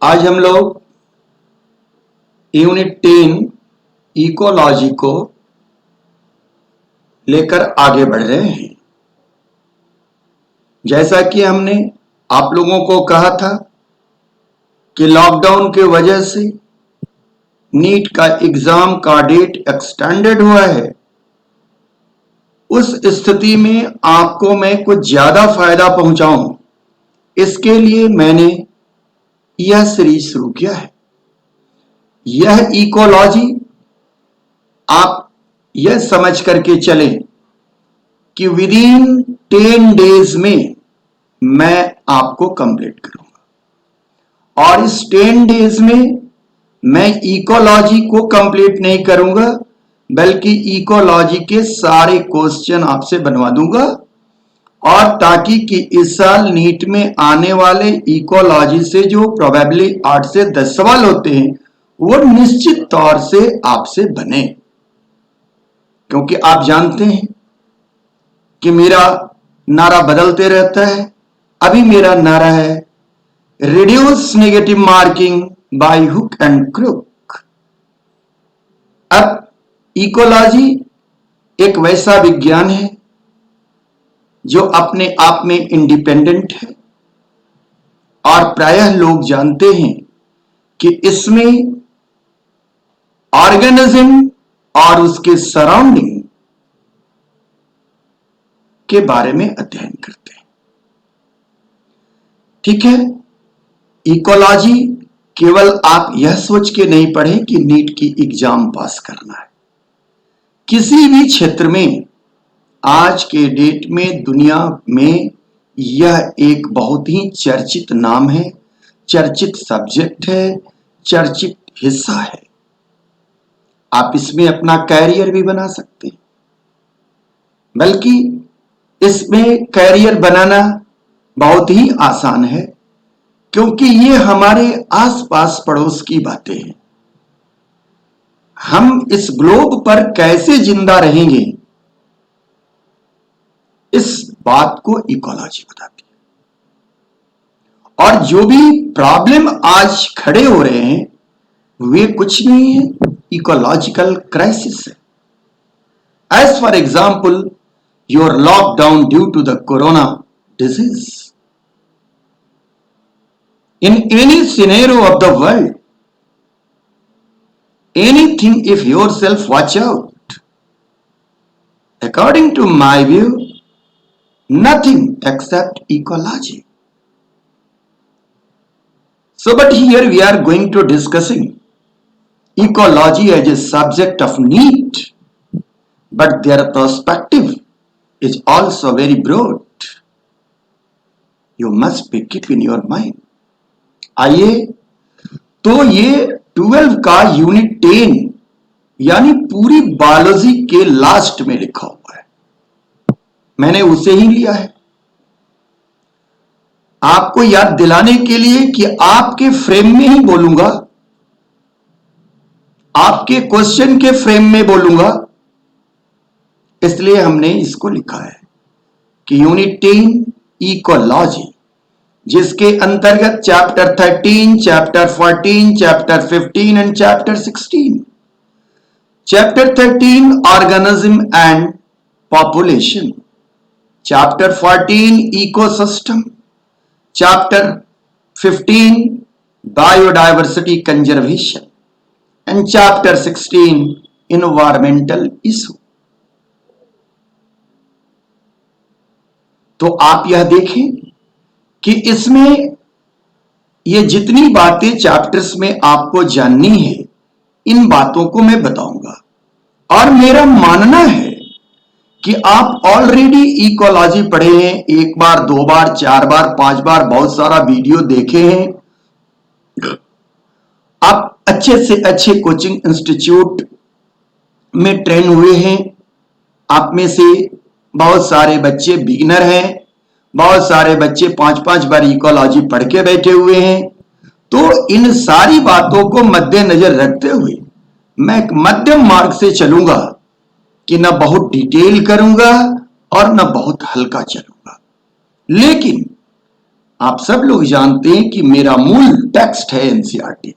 आज हम लोग यूनिट 10 इकोलॉजी को लेकर आगे बढ़ रहे हैं। जैसा कि हमने आप लोगों को कहा था कि लॉकडाउन के वजह से नीट का एग्जाम का डेट एक्सटेंडेड हुआ है। उस स्थिति में आपको मैं कुछ ज्यादा फायदा पहुंचाऊं, इसके लिए मैंने यह सीरीज शुरू किया है। यह इकोलॉजी आप यह समझ करके चलें कि विद इन 10 डेज में मैं आपको कंप्लीट करूंगा। और इस 10 डेज में मैं इकोलॉजी को कंप्लीट नहीं करूंगा, बल्कि इकोलॉजी के सारे क्वेश्चन आपसे बनवा दूंगा, और ताकि कि इस साल नीट में आने वाले इकोलॉजी से जो प्रोबेबली 8 से 10 सवाल होते हैं वो निश्चित तौर से आपसे बने। क्योंकि आप जानते हैं कि मेरा नारा बदलते रहता है। अभी मेरा नारा है reduce negative marking by hook and crook. अब इकोलॉजी एक वैसा विज्ञान है जो अपने आप में इंडिपेंडेंट है, और प्रायः लोग जानते हैं कि इसमें ऑर्गेनिज्म और उसके सराउंडिंग के बारे में अध्ययन करते हैं। ठीक है, इकोलॉजी केवल आप यह सोच के नहीं पढ़े कि नीट की एग्जाम पास करना है। किसी भी क्षेत्र में आज के डेट में दुनिया में यह एक बहुत ही चर्चित नाम है, चर्चित सब्जेक्ट है, चर्चित हिस्सा है। आप इसमें अपना कैरियर भी बना सकते हैं, बल्कि इसमें कैरियर बनाना बहुत ही आसान है, क्योंकि ये हमारे आसपास पड़ोस की बातें हैं। हम इस ग्लोब पर कैसे जिंदा रहेंगे, इस बात को इकोलॉजी बताती है। और जो भी प्रॉब्लम आज खड़े हो रहे हैं वे कुछ नहीं है, इकोलॉजिकल क्राइसिस है। As for example, your lockdown due to the corona disease. In any scenario of the world, anything if yourself watch out. According to my view, nothing except ecology. So, but here we are going to discussing ecology as a subject of need, but their perspective is also very broad. You must be keep in your mind. आइए, तो ये 12 का unit 10 यानी पूरी biology के last में लिखा हुआ है, मैंने उसे ही लिया है आपको याद दिलाने के लिए कि आपके फ्रेम में ही बोलूंगा, आपके क्वेश्चन के फ्रेम में बोलूंगा। इसलिए हमने इसको लिखा है कि यूनिट 10 इकोलॉजी, जिसके अंतर्गत chapter 13, chapter 14, chapter 15 and chapter 16। Chapter 13 organism and population, chapter 14 ecosystem, chapter 15 biodiversity conservation and chapter 16 environmental issue. तो आप यह देखें कि इसमें ये जितनी बातें चैप्टर्स में आपको जाननी है, इन बातों को मैं बताऊंगा। और मेरा मानना है कि आप ऑलरेडी इकोलॉजी पढ़े हैं, 1 बार 2 बार 4 बार 5 बार, बहुत सारा वीडियो देखे हैं। आप अच्छे से अच्छे कोचिंग इंस्टीट्यूट में ट्रेन हुए हैं। आप में से बहुत सारे बच्चे बिगिनर हैं, बहुत सारे बच्चे 5-5 बार इकोलॉजी पढ़ के बैठे हुए हैं। तो इन सारी बातों को मद्देनजर रखते हुए मैं एक मध्यम मार्ग से चलूंगा कि न बहुत डिटेल करूंगा और न बहुत हल्का चलूंगा। लेकिन आप सब लोग जानते हैं कि मेरा मूल टेक्स्ट है एनसीईआरटी।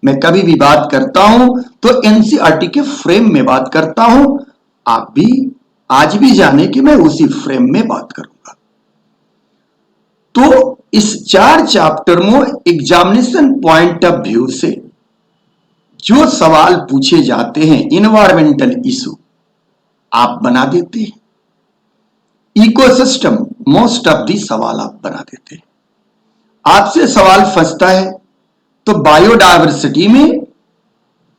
मैं कभी भी बात करता हूं तो एनसीईआरटी के फ्रेम में बात करता हूं। आप भी आज भी जाने कि मैं उसी फ्रेम में बात करूंगा। तो इस 4 चैप्टर में एग्जामिनेशन पॉइंट ऑफ व्यू से जो सवाल पूछे जाते हैं इन्वायरमेंटल इशू आप बना देते हैं, इकोसिस्टम मोस्ट ऑफ दी सवाल आप बना देते हैं। आपसे सवाल फंसता है तो बायोडायवर्सिटी में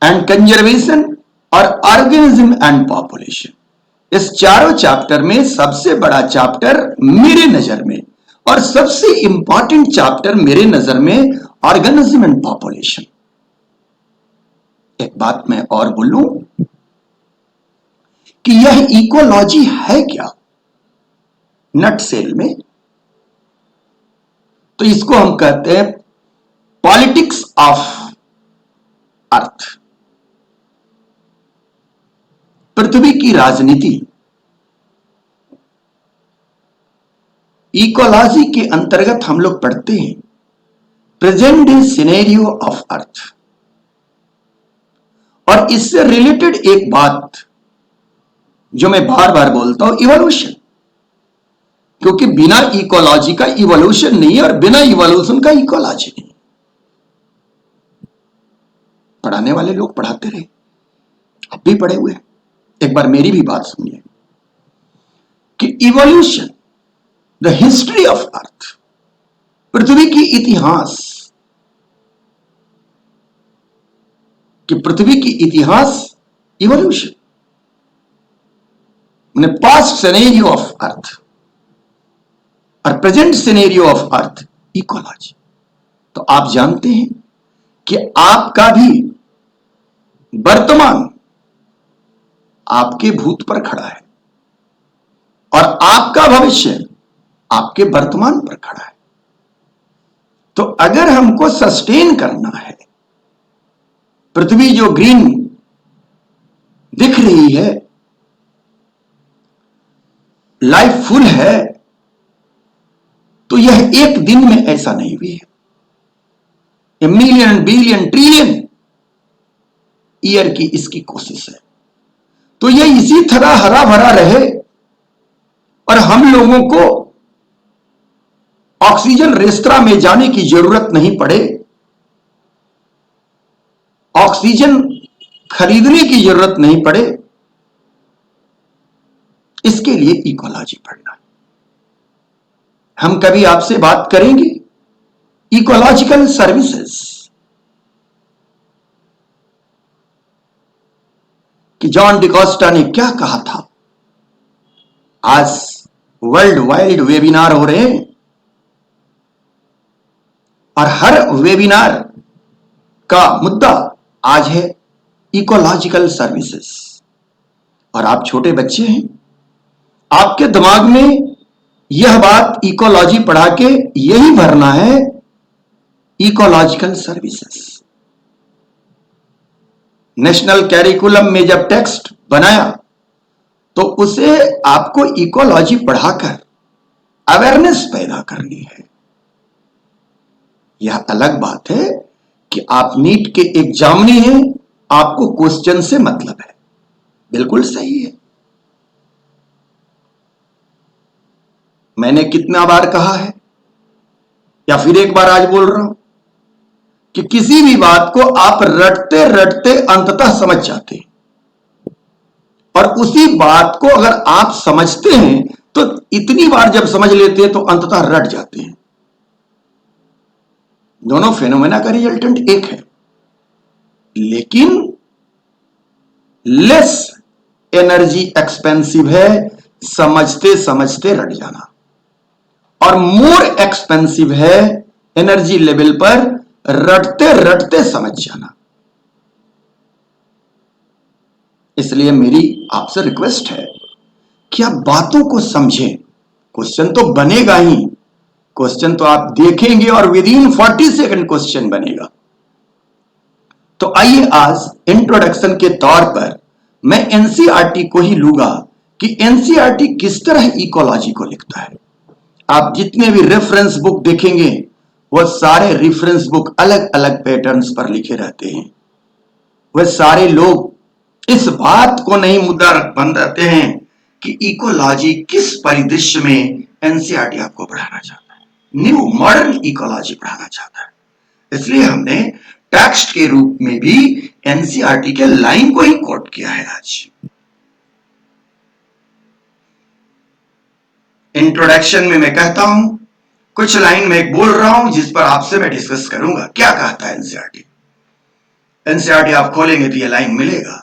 एंड कंजर्वेशन और ऑर्गेनिज्म एंड पॉपुलेशन, इस चारों चैप्टर में सबसे बड़ा चैप्टर मेरे नजर में और सबसे इंपॉर्टेंट चैप्टर मेरे नजर में ऑर्गेनिज्म एंड पॉपुलेशन। एक बात मैं और बोलूं कि यह इकोलॉजी है क्या नट सेल में, तो इसको हम कहते हैं पॉलिटिक्स ऑफ अर्थ, पृथ्वी की राजनीति। इकोलॉजी के अंतर्गत हम लोग पढ़ते हैं present day scenario of earth, और इससे रिलेटेड एक बात जो मैं बार बार बोलता हूं, इवोल्यूशन। क्योंकि बिना इकोलॉजी का इवोल्यूशन नहीं है और बिना इवोल्यूशन का इकोलॉजी नहीं। पढ़ाने वाले लोग पढ़ाते रहे, अब भी पढ़े हुए हैं। एक बार मेरी भी बात सुनिए कि evolution the history of earth, पृथ्वी की इतिहास, कि पृथ्वी की इतिहास इवोल्यूशन मैंने पास्ट सिनेरियो ऑफ अर्थ और present scenario of earth ecology. तो आप जानते हैं कि आपका भी वर्तमान आपके भूत पर खड़ा है और आपका भविष्य आपके वर्तमान पर खड़ा है। तो अगर हमको सस्टेन करना है, पृथ्वी जो ग्रीन दिख रही है, लाइफफुल है, तो यह एक दिन में ऐसा नहीं हुई है। मिलियन बिलियन ट्रिलियन ईयर की इसकी कोशिश है। तो यह इसी तरह हरा भरा रहे और हम लोगों को ऑक्सीजन रेस्तरां में जाने की जरूरत नहीं पड़े, ऑक्सीजन खरीदने की जरूरत नहीं पड़े, इसके लिए इकोलॉजी पढ़ना है। हम कभी आपसे बात करेंगे इकोलॉजिकल सर्विसेज, कि जॉन डिकोस्टा ने क्या कहा था। आज वर्ल्ड वाइड वेबिनार हो रहे हैं और हर वेबिनार का मुद्दा आज है इकोलॉजिकल सर्विसेज। और आप छोटे बच्चे हैं, आपके दिमाग में यह बात इकोलॉजी पढ़ा के यही भरना है, इकोलॉजिकल सर्विसेज। नेशनल कैरिकुलम में जब टेक्स्ट बनाया तो उसे आपको इकोलॉजी पढ़ाकर अवेयरनेस पैदा करनी है। यह अलग बात है कि आप नीट के एग्जामिनी हैं, आपको क्वेश्चन से मतलब है, बिल्कुल सही है। मैंने कितना बार कहा है या फिर एक बार आज बोल रहा हूं कि किसी भी बात को आप रटते रटते अंततः समझ जाते हैं, और उसी बात को अगर आप समझते हैं तो इतनी बार जब समझ लेते हैं तो अंततः रट जाते हैं। दोनों फेनोमेना का रिजल्टेंट एक है, लेकिन लेस एनर्जी एक्सपेंसिव है समझते समझते रट जाना, और मोर एक्सपेंसिव है एनर्जी लेवल पर रटते रटते समझ जाना। इसलिए मेरी आपसे रिक्वेस्ट है कि आप बातों को समझें। क्वेश्चन तो बनेगा ही, क्वेश्चन तो आप देखेंगे और विद इन 40 सेकंड क्वेश्चन बनेगा। तो आइए आज इंट्रोडक्शन के तौर पर मैं एनसीईआरटी को ही लूंगा कि एनसीईआरटी किस तरह इकोलॉजी को लिखता है। आप जितने भी रेफरेंस बुक देखेंगे वह सारे रेफरेंस बुक अलग अलग पैटर्न्स पर लिखे रहते हैं। वह सारे लोग इस बात को नहीं मुद्दा बन रहते हैं कि इकोलॉजी किस परिदृश्य में एनसीईआरटी आपको पढ़ाना चाहता है। न्यू मॉडर्न इकोलॉजी पढ़ाना चाहता है। इसलिए हमने टेक्स्ट के रूप में भी एनसीईआरटी के लाइन को ही कोट किया है। आज इंट्रोडक्शन में मैं कहता हूं, कुछ लाइन में बोल रहा हूं जिस पर आपसे मैं डिस्कस करूंगा। क्या कहता है एनसीईआरटी? एनसीईआरटी आप खोलेंगे तो यह लाइन मिलेगा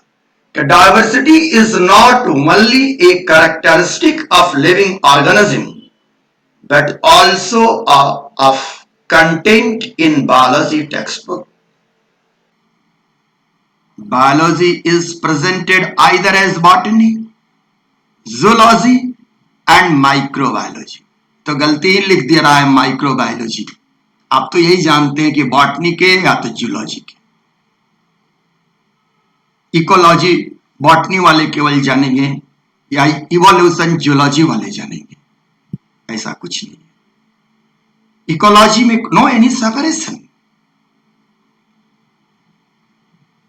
कि diversity is not only a characteristic of living organism but also of content in biology text book. Biology is presented either as botany, zoology and microbiology. तो गलती ही लिख दिया रहा है माइक्रोबायोलॉजी। आप तो यही जानते हैं कि बॉटनी के या तो जूलॉजी के। इकोलॉजी बॉटनी वाले केवल जानेंगे या इवोल्यूशन जूलॉजी वाले जानेंगे, ऐसा कुछ नहीं है। इकोलॉजी में नो एनी सेपरेशन।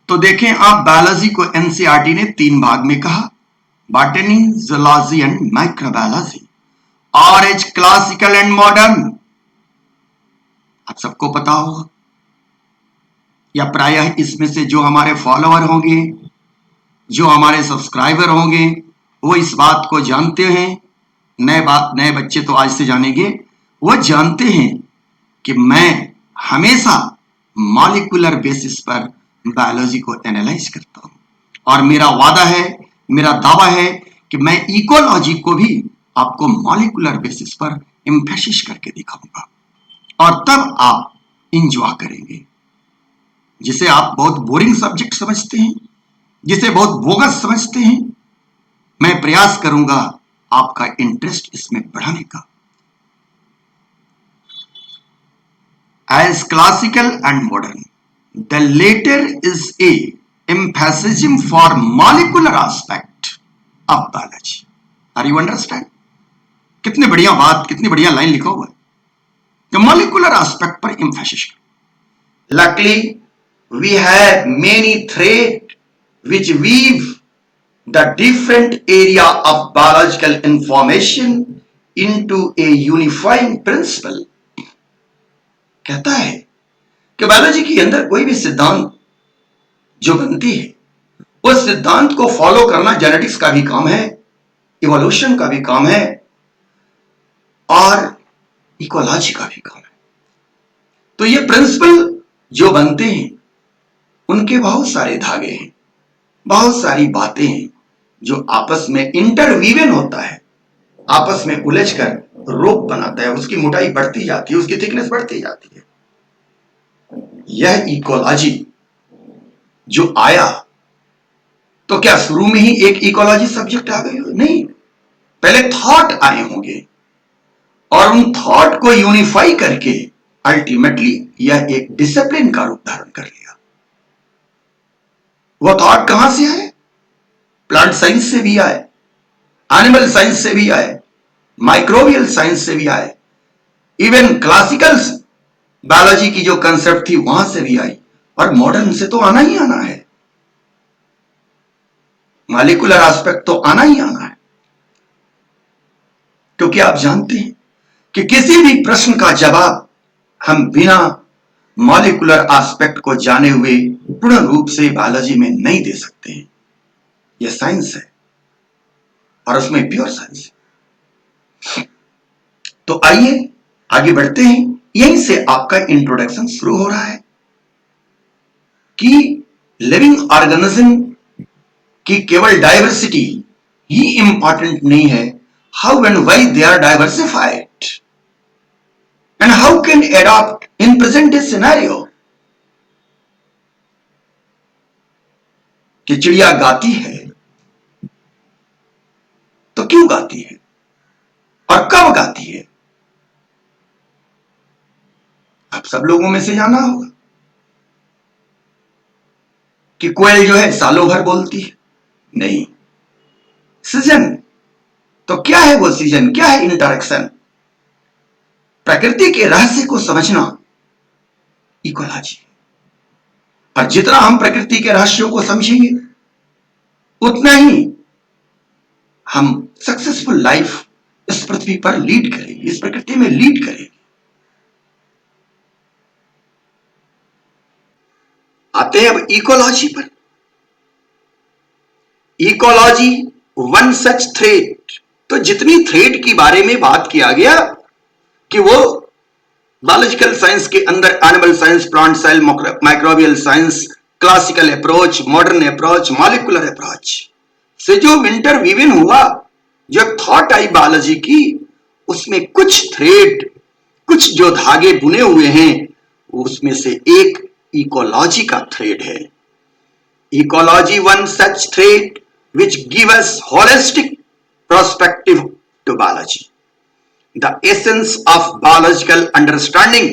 तो देखें आप, बायोलॉजी को एनसीईआरटी ने 3 भाग में कहा, बॉटनी, जूलॉजी एंड माइक्रोबायोलॉजी, और एज क्लासिकल एंड मॉडर्न। आप सबको पता होगा या प्रायः इसमें से जो हमारे फॉलोअर होंगे, जो हमारे सब्सक्राइबर होंगे, वो इस बात को जानते हैं। नए बच्चे तो आज से जानेंगे। वो जानते हैं कि मैं हमेशा मॉलिक्यूलर बेसिस पर बायोलॉजी को एनालाइज करता हूं, और मेरा वादा है, मेरा दावा है कि मैं इकोलॉजी को भी आपको मॉलिक्यूलर बेसिस पर एम्फेसिस करके दिखाऊंगा, और तब आप इंजॉय करेंगे। जिसे आप बहुत बोरिंग सब्जेक्ट समझते हैं, जिसे बहुत बोगस समझते हैं, मैं प्रयास करूंगा आपका इंटरेस्ट इसमें बढ़ाने का। As classical and modern, the latter is a emphasism for molecular aspect of biology. Are you understand? कितनी बढ़िया बात, कितनी बढ़िया लाइन लिखा हुआ है कि मॉलिक्यूलर एस्पेक्ट पर emphasis. Luckily we have many threads which weave the different area of biological information into a unifying principle। कहता है कि बायोलॉजी के अंदर कोई भी सिद्धांत जो बनती है, उस सिद्धांत को फॉलो करना जेनेटिक्स का भी काम है, इवोल्यूशन का भी काम है, और इकोलॉजी का भी काम है। तो ये प्रिंसिपल जो बनते हैं उनके बहुत सारे धागे हैं, बहुत सारी बातें हैं जो आपस में इंटरवीवन होता है, आपस में उलझकर रोप बनाता है, उसकी मोटाई बढ़ती जाती है, उसकी थिकनेस बढ़ती जाती है। यह इकोलॉजी जो आया, तो क्या शुरू में ही एक इकोलॉजी सब्जेक्ट आ गई? नहीं, पहले थॉट आए होंगे और उन थॉट को यूनिफाई करके अल्टीमेटली यह एक डिसिप्लिन का रूप धारण कर लिया। वो थॉट कहां से आए? प्लांट साइंस से भी आए, एनिमल साइंस से भी आए, माइक्रोबियल साइंस से भी आए, इवन क्लासिकल बायोलॉजी की जो कंसेप्ट थी वहां से भी आई, और मॉडर्न से तो आना ही आना है। मॉलिक्यूलर एस्पेक्ट तो आना ही आना है, क्योंकि आप जानते हैं कि किसी भी प्रश्न का जवाब हम बिना मॉलिक्यूलर एस्पेक्ट को जाने हुए पूर्ण रूप से बायोलॉजी में नहीं दे सकते हैं। यह साइंस है, और उसमें प्योर साइंस है। तो आइए आगे बढ़ते हैं। यहीं से आपका इंट्रोडक्शन शुरू हो रहा है कि लिविंग ऑर्गेनिज्म की केवल डाइवर्सिटी ही इंपॉर्टेंट नहीं है, how and why they are diversified and how can adopt in present day scenario. कि चिड़िया गाती है तो क्यों गाती है और कब गाती है? आप सब लोगों में से जाना होगा कि कोयल जो है सालों भर बोलती है। नहीं, सीजन। तो क्या है वो सीजन? क्या है इंटरेक्शन? प्रकृति के रहस्य को समझना इकोलॉजी। और जितना हम प्रकृति के रहस्यों को समझेंगे उतना ही हम सक्सेसफुल लाइफ इस पृथ्वी पर लीड करेंगे, इस प्रकृति में लीड करेंगे। आते हैं अब इकोलॉजी पर। Ecology one such thread. तो जितनी थ्रेड के बारे में बात किया गया कि वो बायोलॉजिकल साइंस के अंदर animal science, plant cell, microbial science, classical approach, modern approach, molecular approach से जो इंटरवीवन हुआ, जो थॉट आई बायोलॉजी की, उसमें कुछ थ्रेड, कुछ जो धागे बुने हुए हैं, उसमें से एक इकोलॉजी का थ्रेड है। Ecology one such thread which give us holistic perspective to biology. The essence of biological understanding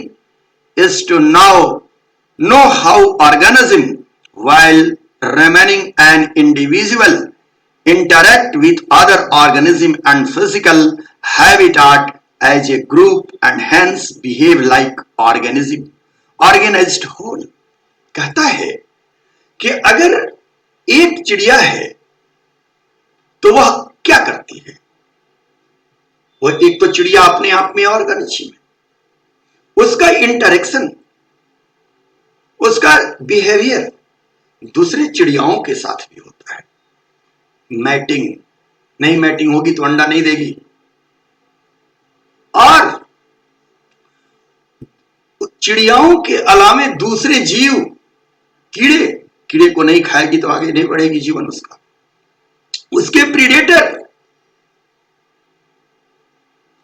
is to now know how organism, while remaining an individual, interact with other organism and physical habitat as a group and hence behave like organism, organized whole। कहता है कि अगर एक चिड़िया है तो वह क्या करती है? वह एक तो चिड़िया अपने आप में ऑर्गेनिज्म है, उसका इंटरेक्शन, उसका बिहेवियर दूसरे चिड़ियाओं के साथ भी होता है। मैटिंग, नहीं मैटिंग होगी तो अंडा नहीं देगी। और चिड़ियाओं के अलावे दूसरे जीव, कीड़े को नहीं खाएगी तो आगे नहीं बढ़ेगी जीवन उसका। उसके प्रीडेटर,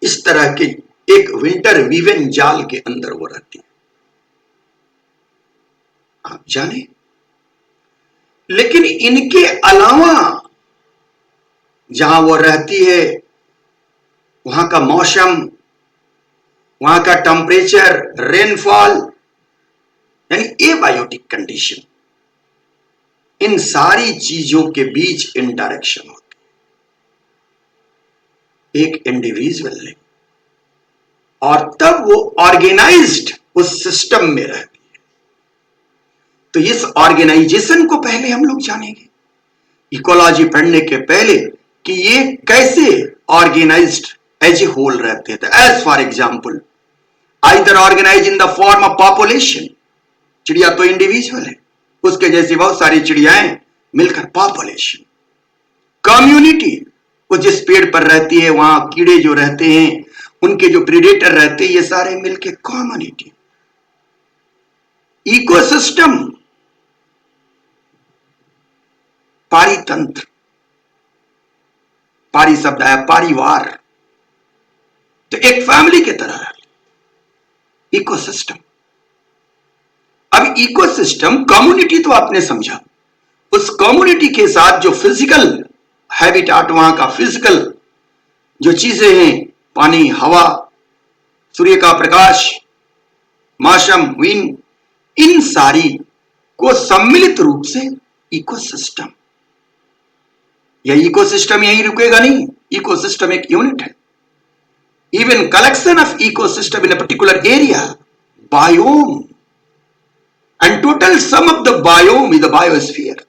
इस तरह के एक विंटर वीवन जाल के अंदर वो रहती है, आप जाने। लेकिन इनके अलावा जहां वो रहती है, वहां का मौसम, वहां का टेम्परेचर, रेनफॉल, यानी एबायोटिक कंडीशन, इन सारी चीजों के बीच इंटरेक्शन होती है एक इंडिविजुअल ने, और तब वो ऑर्गेनाइज्ड उस सिस्टम में रहती है। तो इस ऑर्गेनाइजेशन को पहले हम लोग जानेंगे इकोलॉजी पढ़ने के पहले कि ये कैसे ऑर्गेनाइज्ड एज ए होल रहते हैं। As for example, either organise in the form of population, चिड़िया तो इंडिविजुअल है, उसके जैसी बहुत सारी चिड़ियाएं मिलकर पॉपुलेशन। कम्युनिटी, वो जिस पेड़ पर रहती है वहां कीड़े जो रहते हैं, उनके जो प्रीडेटर रहते हैं, ये सारे मिलकर कम्युनिटी। इकोसिस्टम, पारितंत्र, पारी शब्द आया परिवार, तो एक फैमिली की तरह इकोसिस्टम। अब इकोसिस्टम, कम्युनिटी तो आपने समझा, उस कम्युनिटी के साथ जो फिजिकल हैबिटाट, वहां का फिजिकल जो चीजें हैं, पानी, हवा, सूर्य का प्रकाश, मौसम, विंड, इन सारी को सम्मिलित रूप से इकोसिस्टम। यह इकोसिस्टम यहीं रुकेगा नहीं, इकोसिस्टम एक यूनिट है। Even collection of ecosystem in a particular area, biome, and total sum of the biome is the biosphere।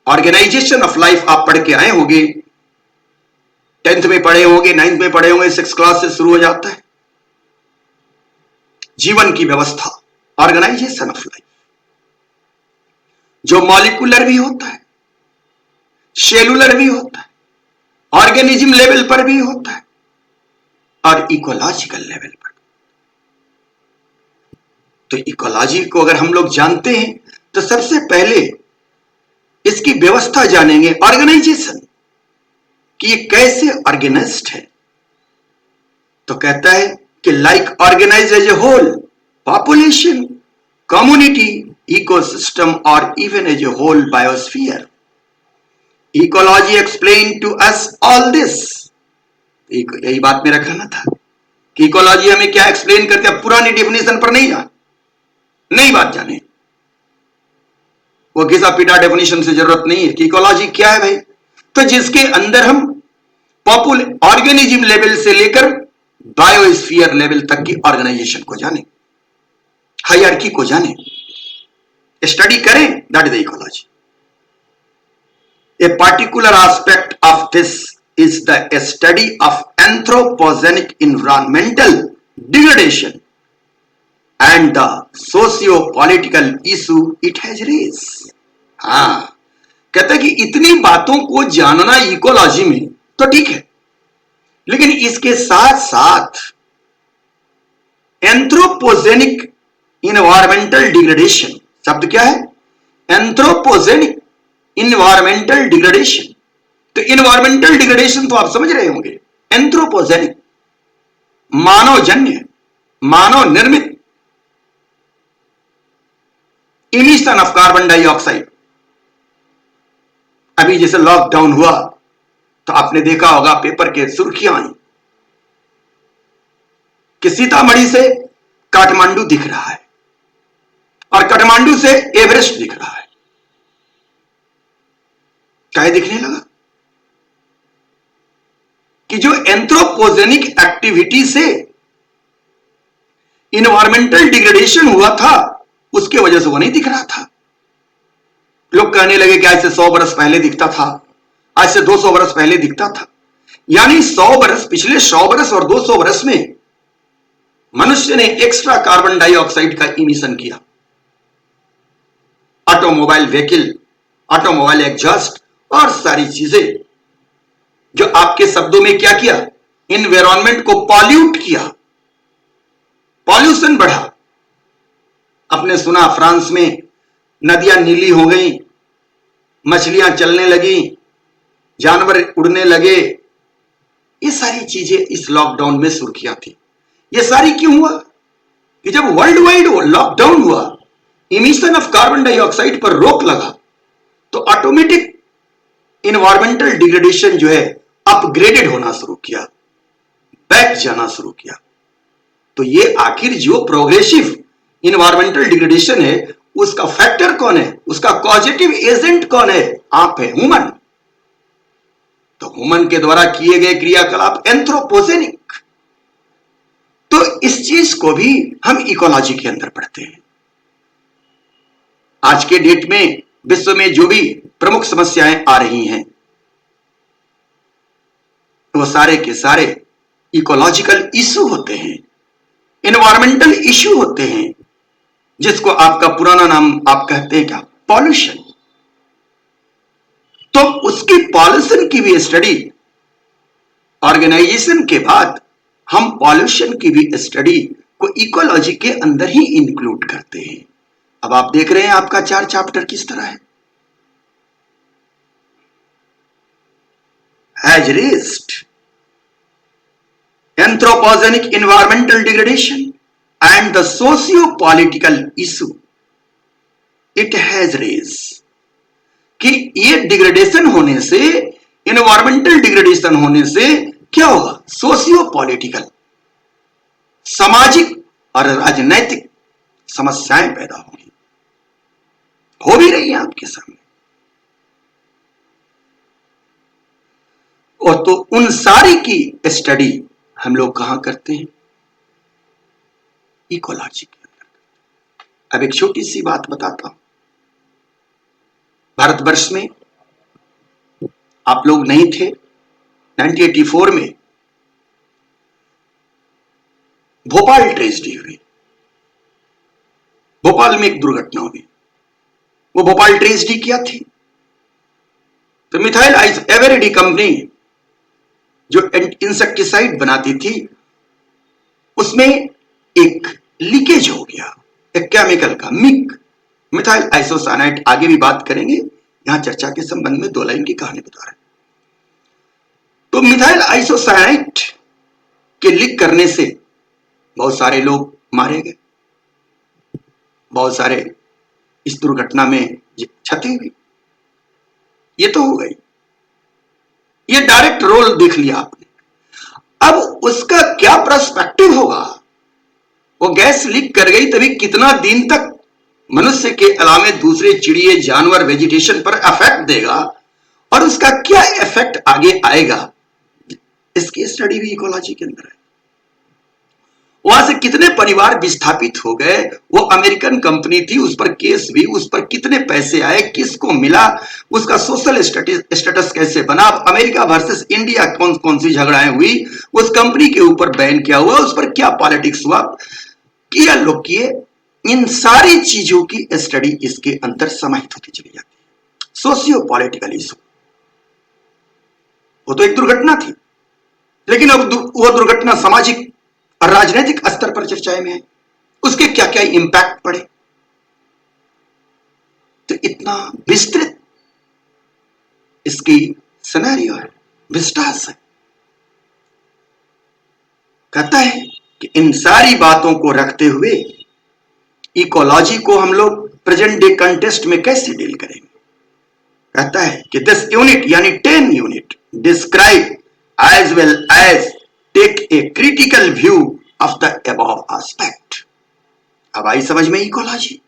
Organisation of life आप पढ़ के आए होंगे, 10th में पढ़े होंगे, 9th में पढ़े होंगे, 6th क्लास से शुरू हो जाता है जीवन की व्यवस्था, ऑर्गेनाइजेशन ऑफ लाइफ, जो मॉलिक्यूलर भी होता है, सेलुलर भी होता है, ऑर्गेनिज्म लेवल पर भी होता है, और इकोलॉजिकल लेवल पर। तो इकोलॉजी को अगर हम लोग जानते हैं तो सबसे पहले इसकी व्यवस्था जानेंगे, ऑर्गेनाइजेशन, कि ये कैसे ऑर्गेनाइज्ड है। तो कहता है कि like organise as a whole, population, community, ecosystem और even as a whole biosphere. Ecology explain to us all this. यही बात मेरा कहना था कि इकोलॉजी हमें क्या एक्सप्लेन करते हैं। पुरानी डेफिनेशन पर नहीं जाए, नई बात जाने, वो घिसा पीटा डेफिनेशन से जरूरत नहीं है कि इकोलॉजी क्या है भाई। तो जिसके अंदर हम पॉपुलर ऑर्गेनिज्म लेवल से लेकर बायोस्फीयर लेवल तक की ऑर्गेनाइजेशन को जाने, हायरार्की को जाने, स्टडी करें, that is the ecology. A particular aspect of this is the study of anthropogenic environmental degradation and the socio political issue it has raise. हाँ, कहता है कि इतनी बातों को जानना इकोलॉजी में तो ठीक है, लेकिन इसके साथ साथ एंथ्रोपोजेनिक इन्वायरमेंटल डिग्रेडेशन, शब्द क्या है? Anthropogenic environmental degradation. तो इन्वायरमेंटल डिग्रेडेशन तो आप समझ रहे होंगे, एंथ्रोपोजेनिक मानवजन्य, मानव निर्मित इमिशन ऑफ कार्बन डाइऑक्साइड। अभी जैसे लॉकडाउन हुआ तो आपने देखा होगा पेपर के सुर्खियां आई कि सीतामढ़ी से काठमांडू दिख रहा है और काठमांडू से एवरेस्ट दिख रहा है। क्या दिखने लगा? कि जो एंथ्रोपोजेनिक एक्टिविटी से इन्वायरमेंटल डिग्रेडेशन हुआ था, उसके वजह से वो नहीं दिख रहा था। लोग कहने लगे कि आज से 100 वर्ष पहले दिखता था, आज से 200 वर्ष पहले दिखता था। यानी 100 वर्ष, पिछले 100 वर्ष और 200 वर्ष में मनुष्य ने एक्स्ट्रा कार्बन डाइऑक्साइड का इमिशन किया। ऑटोमोबाइल व्हीकल, ऑटोमोबाइल एग्जॉस्ट और सारी चीजें जो आपके शब्दों में क्या किया? इन्वायरमेंट को पॉल्यूट किया, पॉल्यूशन बढ़ा। आपने सुना फ्रांस में नदियां नीली हो गई, मछलियां चलने लगी, जानवर उड़ने लगे। ये सारी चीजें इस लॉकडाउन में सुर्खियां थी। ये सारी क्यों हुआ? कि जब वर्ल्ड वाइड लॉकडाउन हुआ, इमिशन ऑफ कार्बन डाइऑक्साइड पर रोक लगा, तो ऑटोमेटिक इन्वायरमेंटल डिग्रेडेशन जो है अपग्रेडेड होना शुरू किया, बैक जाना शुरू किया। तो ये आखिर जो प्रोग्रेसिव इन्वायरमेंटल डिग्रेडेशन है, उसका फैक्टर कौन है? उसका पॉजिटिव एजेंट कौन है? आप है, ह्यूमन। तो ह्यूमन के द्वारा किए गए क्रियाकलाप एंथ्रोपोजेनिक। तो इस चीज को भी हम इकोलॉजी के अंदर पढ़ते हैं। आज के डेट में विश्व में जो भी प्रमुख समस्याएं आ रही हैं, वो सारे के सारे इकोलॉजिकल इशू होते हैं, इन्वायरमेंटल इशू होते हैं, जिसको आपका पुराना नाम आप कहते हैं क्या? पॉल्यूशन। तो उसकी पॉल्यूशन की भी स्टडी ऑर्गेनाइजेशन के बाद हम पॉल्यूशन की भी स्टडी को इकोलॉजी के अंदर ही इंक्लूड करते हैं। अब आप देख रहे हैं आपका 4 चैप्टर किस तरह है। Has raised anthropogenic environmental degradation and the socio-political issue it has raised, कि ये डिग्रेडेशन होने से, इन्वायरमेंटल डिग्रेडेशन होने से क्या होगा? सोशियो पॉलिटिकल, सामाजिक और राजनैतिक समस्याएं पैदा होंगी, हो भी रही हैं आपके सामने। और तो उन सारी की स्टडी हम लोग कहां करते हैं? इकोलॉजी के अंदर। अब एक छोटी सी बात बताता हूं। भारतवर्ष में आप लोग नहीं थे, 1984 में भोपाल ट्रेजेडी हुई। भोपाल में एक दुर्घटना हुई। वो भोपाल ट्रेजेडी क्या थी? तो मिथाइल एवरेडी कंपनी जो इंसेक्टिसाइड बनाती थी, उसमें एक लीकेज हो गया, एक केमिकल का, मिथाइल आइसोसाइनाइड। आगे भी बात करेंगे, यहां चर्चा के संबंध में 2 लाइन की कहानी बता रहे हैं। तो मिथाइल आइसोसाइनाइड के लीक करने से बहुत सारे लोग मारे गए, बहुत सारे इस दुर्घटना में क्षति हुई। ये तो हो गई, ये डायरेक्ट रोल देख लिया आपने। अब उसका क्या पर्सपेक्टिव होगा? वो गैस लीक कर गई, तभी कितना दिन तक मनुष्य के अलावा दूसरे चिड़िए, जानवर, वेजिटेशन पर इफेक्ट देगा, और उसका क्या इफेक्ट आगे आएगा, इसकी स्टडी भी इकोलॉजी के अंदर है। वहां से कितने परिवार विस्थापित हो गए, वो अमेरिकन कंपनी थी, उस पर केस हुई, उस पर कितने पैसे आए, किसको मिला, उसका सोशल स्टेटस कैसे बना, अमेरिका वर्सेस इंडिया कौन कौन सी झगड़ाएं हुई, उस कंपनी के ऊपर बैन क्या हुआ, उस पर क्या पॉलिटिक्स हुआ, किया लोग किए, इन सारी चीजों की स्टडी इसके अंदर समाहित होती चली जाती है। सोशियो पॉलिटिकल इशू, वो तो एक दुर्घटना थी, लेकिन अब वो दुर्घटना सामाजिक और राजनीतिक स्तर पर चर्चाएं में है, उसके क्या क्या इंपैक्ट पड़े। तो इतना विस्तृत इसकी सिनेरियो है, विस्टास है। कहता है कि इन सारी बातों को रखते हुए इकोलॉजी को हम लोग प्रेजेंट डे कंटेस्ट में कैसे डील करेंगे। कहता है कि दिस यूनिट यानी 10 unit describe as well as take a critical view of the above aspect. अब आई समझ में इकोलॉजी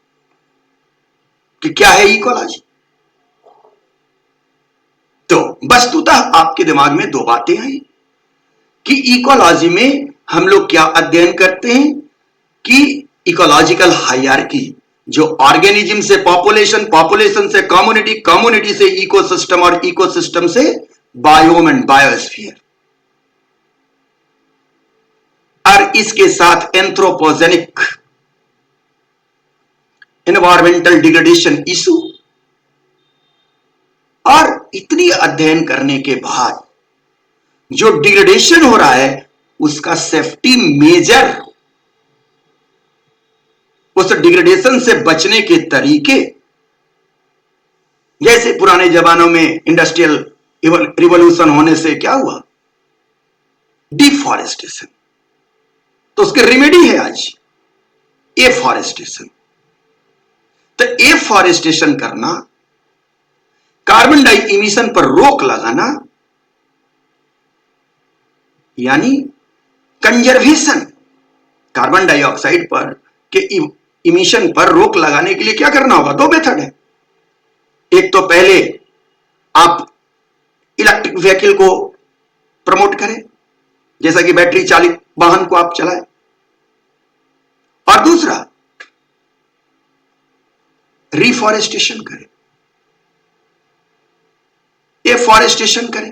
कि क्या है इकोलॉजी। तो वस्तुतः आपके दिमाग में दो बातें आई कि इकोलॉजी में हम लोग क्या अध्ययन करते हैं कि इकोलॉजिकल हायरार्की, जो ऑर्गेनिज्म से पॉपुलेशन, पॉपुलेशन से कम्युनिटी, कम्युनिटी से इकोसिस्टम और इकोसिस्टम से बायोम एंड बायोस्फीयर, और इसके साथ एंथ्रोपोजेनिक एनवायरमेंटल डिग्रेडेशन इशू। और इतनी अध्ययन करने के बाद जो डिग्रेडेशन हो रहा है उसका सेफ्टी मेजर, उस डिग्रेडेशन से बचने के तरीके, जैसे पुराने जमानों में इंडस्ट्रियल रिवॉल्यूशन होने से क्या हुआ, डिफॉरेस्टेशन, तो उसके रेमेडी है आज एफॉरेस्टेशन। तो एफॉरेस्टेशन करना, कार्बन डाई इमिशन पर रोक लगाना, यानी कंजर्वेशन, कार्बन डाइऑक्साइड पर के इमिशन पर रोक लगाने के लिए क्या करना होगा, दो मेथड है। एक तो पहले आप इलेक्ट्रिक व्हीकल को प्रमोट करें, जैसा कि बैटरी चालित वाहन को आप चलाएं, और दूसरा रिफॉरेस्टेशन करें, एफॉरेस्टेशन करें।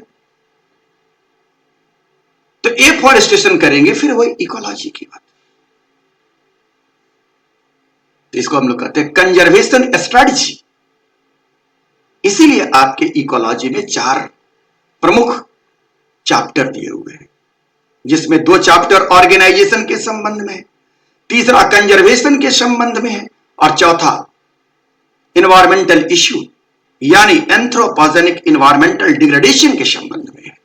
तो एफॉरेस्टेशन करेंगे फिर वही इकोलॉजी की बात, तो इसको हम लोग कहते हैं कंजर्वेशन स्ट्रेटजी। इसीलिए आपके इकोलॉजी में 4 प्रमुख चैप्टर दिए हुए हैं, जिसमें 2 चैप्टर ऑर्गेनाइजेशन के संबंध में है, तीसरा कंजर्वेशन के संबंध में है, और चौथा इन्वायरमेंटल इश्यू यानी एंथ्रोपोजेनिक इन्वायरमेंटल डिग्रेडेशन के संबंध में है।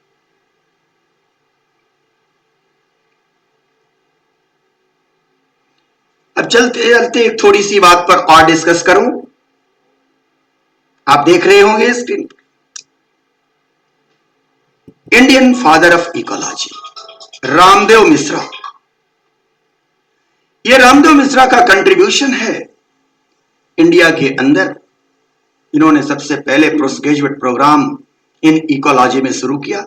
अब चलते चलते एक थोड़ी सी बात पर और डिस्कस करूं। आप देख रहे होंगे स्क्रीन पर, Indian father of ecology Ramdev Mishra. यह रामदेव मिश्रा का कंट्रीब्यूशन है इंडिया के अंदर। इन्होंने सबसे पहले post graduate program in ecology में शुरू किया,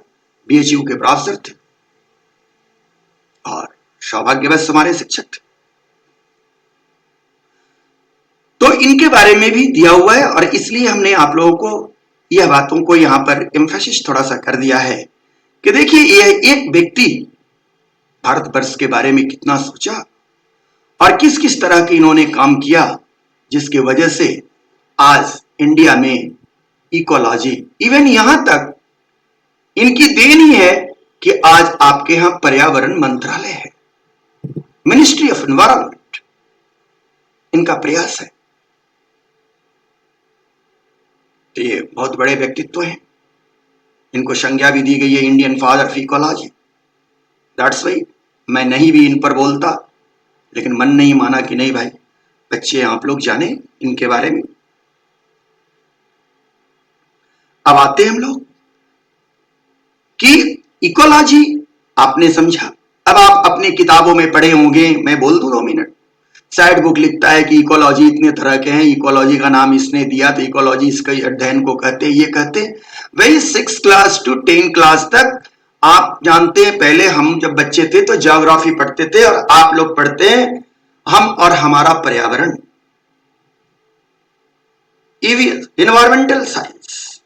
बीएचयू के प्रोफेसर थे और सौभाग्यवश हमारे शिक्षक थे। तो इनके बारे में भी दिया हुआ है, और इसलिए हमने आप लोगों को यह बातों को यहां पर एम्फेसिस थोड़ा सा कर दिया है कि देखिए यह एक व्यक्ति भारतवर्ष के बारे में कितना सोचा और किस किस तरह के इन्होंने काम किया, जिसके वजह से आज इंडिया में इकोलॉजी, इवन यहां तक इनकी देन ही है कि आज आपके यहां पर्यावरण मंत्रालय है, मिनिस्ट्री ऑफ एनवायरनमेंट, इनका प्रयास है। तो ये बहुत बड़े व्यक्तित्व हैं, इनको संज्ञा भी दी गई है Indian father of ecology. That's why मैं नहीं भी इन पर बोलता, लेकिन मन नहीं माना कि नहीं भाई बच्चे आप लोग जाने इनके बारे में। अब आते हैं हम लोग कि इकोलॉजी आपने समझा। अब आप अपनी किताबों में पढ़े होंगे, मैं बोल दूं 2 मिनट, साइड बुक लिखता है कि इकोलॉजी इतने तरह के हैं, इकोलॉजी का नाम इसने दिया तो इकोलॉजी इसके अध्ययन को कहते हैं, ये कहते हैं। वही 6 क्लास टू 10 क्लास तक आप जानते हैं पहले हम जब बच्चे थे तो ज्योग्राफी पढ़ते थे और आप लोग पढ़ते हैं हम और हमारा पर्यावरण, ईवीएस, इन्वायरमेंटल साइंस,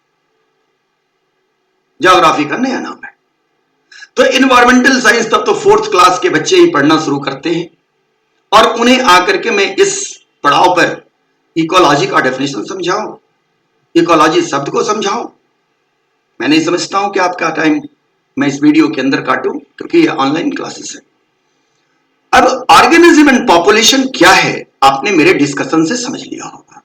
ज्योग्राफी का नया नाम है। तो इन्वायरमेंटल साइंस तब तो 4th क्लास के बच्चे ही पढ़ना शुरू करते हैं और उन्हें आकर के मैं इस पड़ाव पर इकोलॉजी का डेफिनेशन समझाऊं, इकोलॉजी शब्द को समझाऊं। मैं नहीं समझता हूं कि आपका टाइम मैं इस वीडियो के अंदर काटूं, क्योंकि ये ऑनलाइन क्लासेस है। अब ऑर्गेनिज्म एंड पॉपुलेशन क्या है आपने मेरे डिस्कशन से समझ लिया होगा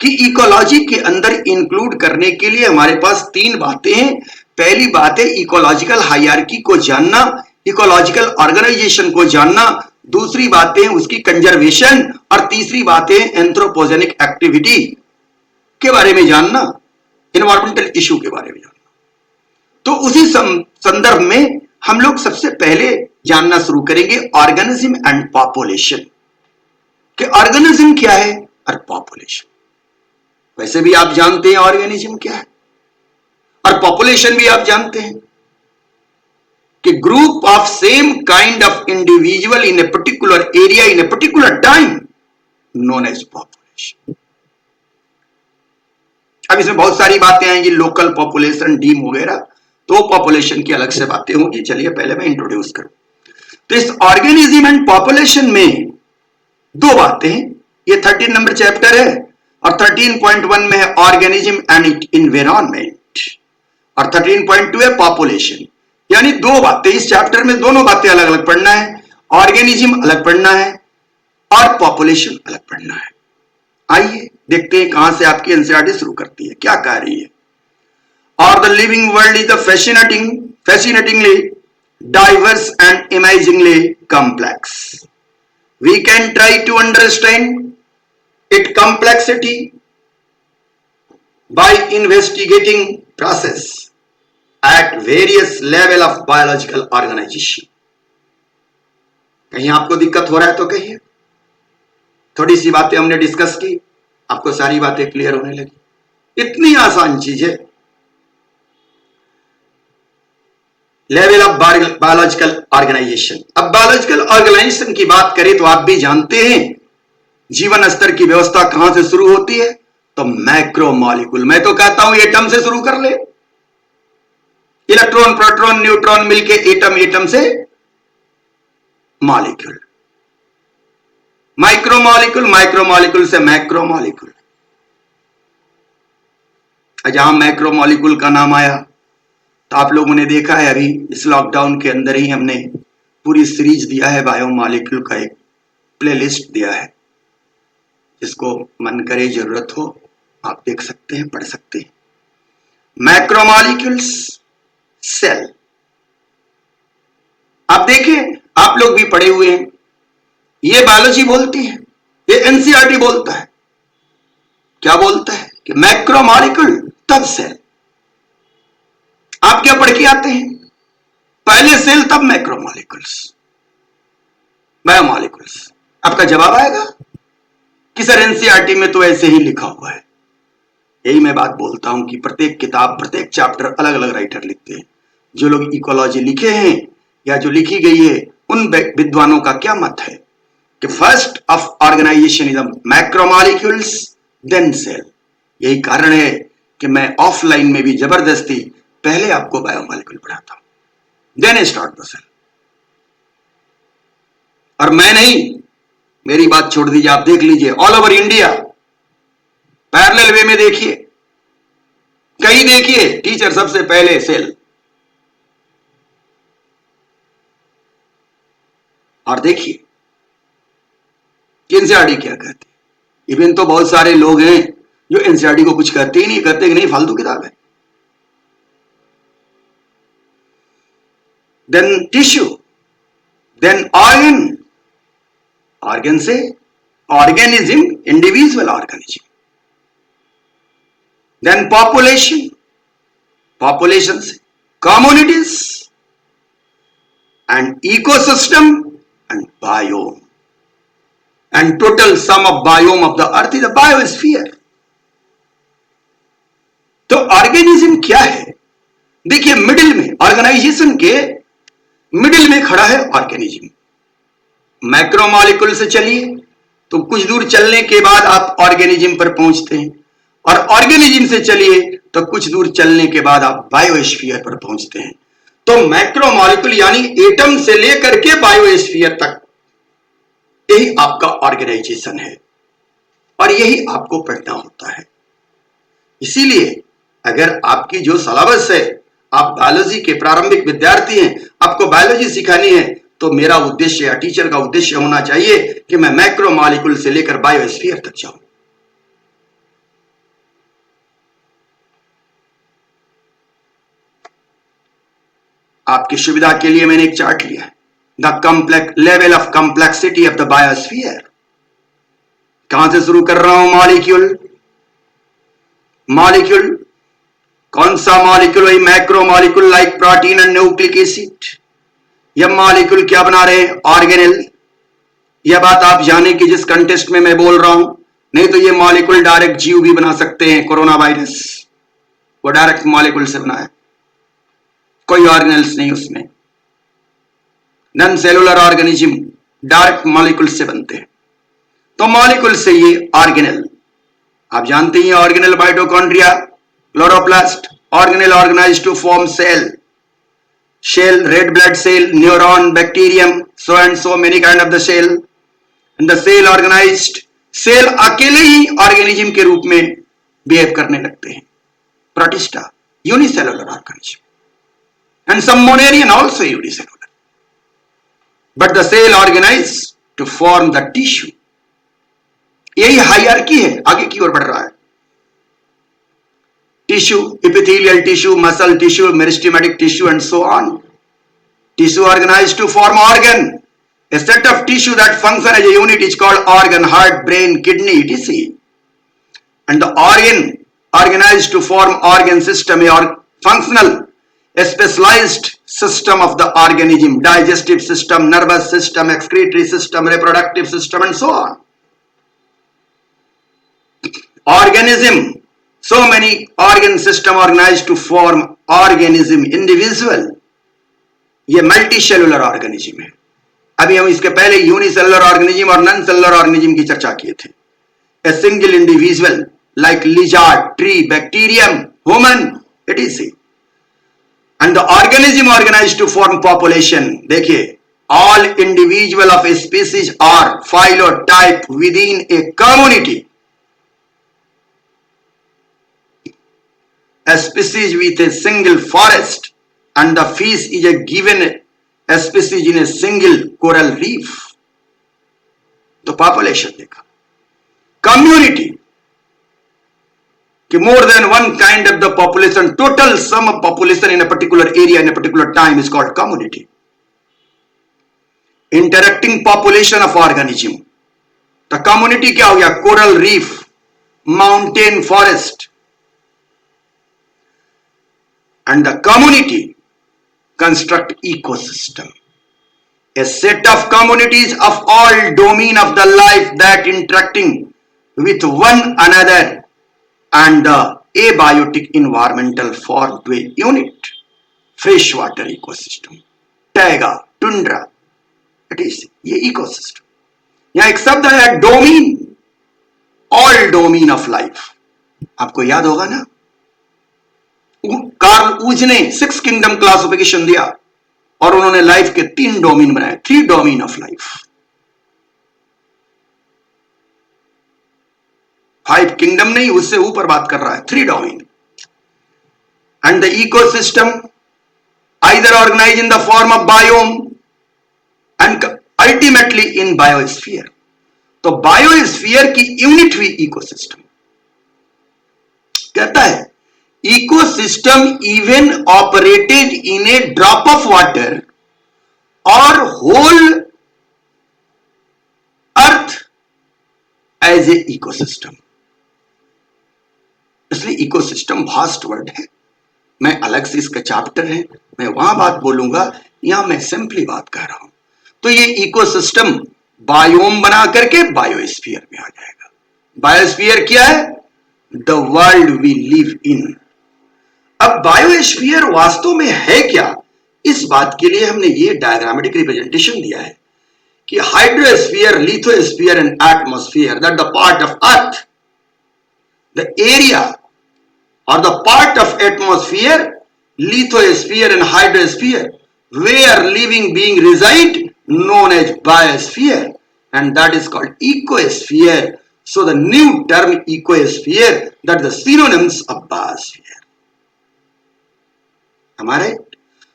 कि इकोलॉजी के अंदर इंक्लूड करने के लिए हमारे पास 3 बातें हैं। पहली बात है इकोलॉजिकल हायरार्की को जानना, इकोलॉजिकल ऑर्गेनाइजेशन को जानना, दूसरी बात है उसकी कंजर्वेशन और तीसरी बात है एंथ्रोपोजेनिक एक्टिविटी के बारे में जानना, एनवायरमेंटल इश्यू के बारे में जानना। तो उसी संदर्भ में हम लोग सबसे पहले जानना शुरू करेंगे ऑर्गेनिज्म एंड पॉपुलेशन, कि ऑर्गेनिज्म क्या है और पॉपुलेशन। वैसे भी आप जानते हैं ऑर्गेनिज्म क्या है और पॉपुलेशन भी आप जानते हैं कि group of same kind of individual in a particular area in a particular time known as population. अब इसमें बहुत सारी बातें आएंगी, लोकल पॉपुलेशन, डीम वगैरह, तो पॉपुलेशन की अलग से बातें होंगी। चलिए पहले मैं इंट्रोड्यूस करूं। तो इस ऑर्गेनिज्म एंड पॉपुलेशन में 2 बातें हैं। ये 13 नंबर चैप्टर है और 13.1 में है ऑर्गेनिज्म एंड इट इन्वायरमेंट और 13.2 है पॉपुलेशन। यानी 2 बातें इस चैप्टर में, दोनों बातें अलग अलग पढ़ना है। ऑर्गेनिज्म अलग पढ़ना है और पॉपुलेशन अलग पढ़ना है। आइए देखते हैं कहां से आपकी एनसीईआरटी शुरू करती है, क्या कह रही है। और the living world is the fascinatingly diverse and amazingly complex. We can try to understand its complexity by investigating process at various level of biological organization. कहीं आपको दिक्कत हो रहा है तो कहिए। थोड़ी सी बातें हमने डिस्कस की, आपको सारी बातें क्लियर होने लगी। इतनी आसान चीज है। Level of biological organisation. अब बायोलॉजिकल ऑर्गेनाइजेशन की बात करें तो आप भी जानते हैं जीवन स्तर की व्यवस्था कहां से शुरू होती है, तो मैक्रो मॉलिक्यूल, मैं तो कहता हूं एटम से शुरू कर ले। इलेक्ट्रॉन, प्रोटॉन, न्यूट्रॉन मिलके एटम, एटम से molecule, micro molecule, micro molecule से मैक्रो मॉलिक्यूल। जहां मैक्रो मॉलिक्यूल का नाम आया तो आप लोगों ने देखा है अभी इस लॉकडाउन के अंदर ही हमने पूरी सीरीज दिया है, बायोमॉलिक्यूल का एक प्लेलिस्ट दिया है, जिसको मन करे जरूरत हो आप देख सकते हैं, पढ़ सकते हैं। Macromolecules, cell. आप देखें, आप लोग भी पढ़े हुए हैं, ये बायोलॉजी बोलती है, ये एनसीईआरटी बोलता है। क्या बोलता है कि मैक्रोमॉलिक्यूल तब सेल। आप क्या पढ़ के आते हैं, पहले सेल तब मैक्रोमॉलिक्यूल्स, बायोमॉलिक्यूल्स। आपका जवाब आएगा कि सर एनसीईआरटी में तो ऐसे ही लिखा हुआ है। यही मैं बात बोलता हूं कि प्रत्येक किताब, प्रत्येक चैप्टर अलग अलग राइटर लिखते हैं। जो लोग इकोलॉजी लिखे हैं या जो लिखी गई है, उन विद्वानों का क्या मत है कि first of organisation is macromolecules then cell. यही कारण है कि मैं ऑफलाइन में भी जबरदस्ती पहले आपको बायोमॉलिक्यूल पढ़ाता हूं, देन स्टार्ट द सेल। और मैं नहीं, मेरी बात छोड़ दीजिए, आप देख लीजिए ऑल ओवर इंडिया पैरेलल वे में देखिए, कहीं देखिए टीचर सबसे पहले सेल। और देखिए एनसीईआरटी क्या कहती है। इवन तो बहुत सारे लोग हैं जो एनसीईआरटी को कुछ कहते ही नहीं, कहते कि नहीं फालतू किताब है। Then tissue, then organ, organ से organism, individual organism, then population, population से communities and ecosystem and biome, and total sum of biome of the earth is the biosphere. तो ऑर्गेनिज्म क्या है? देखिए मिडिल में, ऑर्गेनाइजेशन के मिडिल में खड़ा है ऑर्गेनिज्म। मैक्रोमॉलिक्यूल से चलिए तो कुछ दूर चलने के बाद आप ऑर्गेनिज्म पर पहुंचते हैं, और ऑर्गेनिज्म से चलिए तो कुछ दूर चलने के बाद आप बायोस्फीयर पर पहुंचते हैं। तो मैक्रोमॉलिक्यूल यानी एटम से लेकर के बायोस्फीयर तक, यही आपका ऑर्गेनाइजेशन है और यही आपको पढ़ना होता है। इसीलिए अगर आपकी जो सिलेबस है, आप बायोलॉजी के प्रारंभिक विद्यार्थी हैं, आपको बायोलॉजी सिखानी है, तो मेरा उद्देश्य या टीचर का उद्देश्य होना चाहिए कि मैं मैक्रो मॉलिक्यूल से लेकर बायोस्फीयर तक जाऊं। आपकी सुविधा के लिए मैंने एक चार्ट लिया है, the level of complexity of the biosphere. कहां से शुरू कर रहा हूं? मॉलिक्यूल। मॉलिक्यूल कौन सा मॉलिक्यूल? वही macro molecule like protein and nucleic acid. यह मॉलिक्यूल क्या बना रहे हैं? ऑर्गेनेल। यह बात आप जाने की जिस कंटेस्ट में मैं बोल रहा हूं, नहीं तो ये मॉलिक्यूल डायरेक्ट जीव भी बना सकते हैं। कोरोना वायरस वो डायरेक्ट मॉलिक्यूल से बना है, कोई ऑर्गेनेल्स नहीं उसमें। Non cellular organism direct molecule से बनते हैं। तो मॉलिक्यूल से ये ऑर्गेनेल, आप जानते हैं organelle mitochondria, chloroplast, organelle organised to form cell, shell, red blood cell, neuron, bacterium, so and so many kind of the cell, and the cell organized, cell अकेले ही ऑर्गेनिज्म के रूप में बिहेव करने लगते हैं। Protista unicellular organism, and some Monarian also unicellular, but the cell organized to form the tissue। यही hierarchy है, आगे की ओर बढ़ रहा है। Tissue, epithelial tissue, muscle tissue, meristematic tissue, and so on. Tissue organized to form organ. A set of tissue that function as a unit is called organ, heart, brain, kidney, etc. And the organ organized to form organ system, or functional, a specialized system of the organism, digestive system, nervous system, excretory system, reproductive system, and so on. Organism, so many organ system organized to form organism, individual। ये multi cellular organism है। अभी हम इसके पहले unicellular organism और non cellular organism की चर्चा किए थे। A single individual like lizard, tree, bacterium, human, etc. And the organism organised to form population. देखिए, all individual of a species are phylotype within a community. A species with a single forest, and the fish is a given a species in a single coral reef। तो population देखा। Community कि more than one kind of the population, total sum of population in a particular area in a particular time is called community। Interacting population of organism, तो community क्या हो गया? Coral reef, mountain forest. And the community construct ecosystem, a set of communities of all domain of the life that interacting with one another and the abiotic environmental form to a unit। freshwater ecosystem, taiga, tundra, it is ये ecosystem। यहाँ एक शब्द है domain, all domain of life। आपको याद होगा ना, Karl ऊज ने 6 किंगडम क्लासिफिकेशन दिया और उन्होंने लाइफ के 3 डोमेन बनाए, 3 डोमेन ऑफ लाइफ। 5 किंगडम नहीं, उससे ऊपर बात कर रहा है, 3 domain. And the ecosystem either organise in the form of biome and ultimately in biosphere. तो बायोस्फीयर की यूनिट हुई इकोसिस्टम। कहता है ecosystem even operated in a drop of water or whole earth as a ecosystem। इसलिए ecosystem vast word है, मैं अलग से इसका चैप्टर है, मैं वहां बात बोलूंगा, यहां मैं सिंपली बात कर रहा हूं। तो ये इकोसिस्टम बायोम बना करके बायोस्फीयर में आ जाएगा। बायोस्फीयर क्या है? The world we live in. अब बायोस्फीयर वास्तव में है क्या, इस बात के लिए हमने ये डायग्रामेटिक रिप्रेजेंटेशन दिया है कि hydrosphere, lithosphere and atmosphere, that the part of earth, the area or the part of atmosphere, lithosphere and hydrosphere, where living being reside, known as biosphere, and that is called ecosphere. So the new term ecosphere, that the synonyms of biosphere. हमारे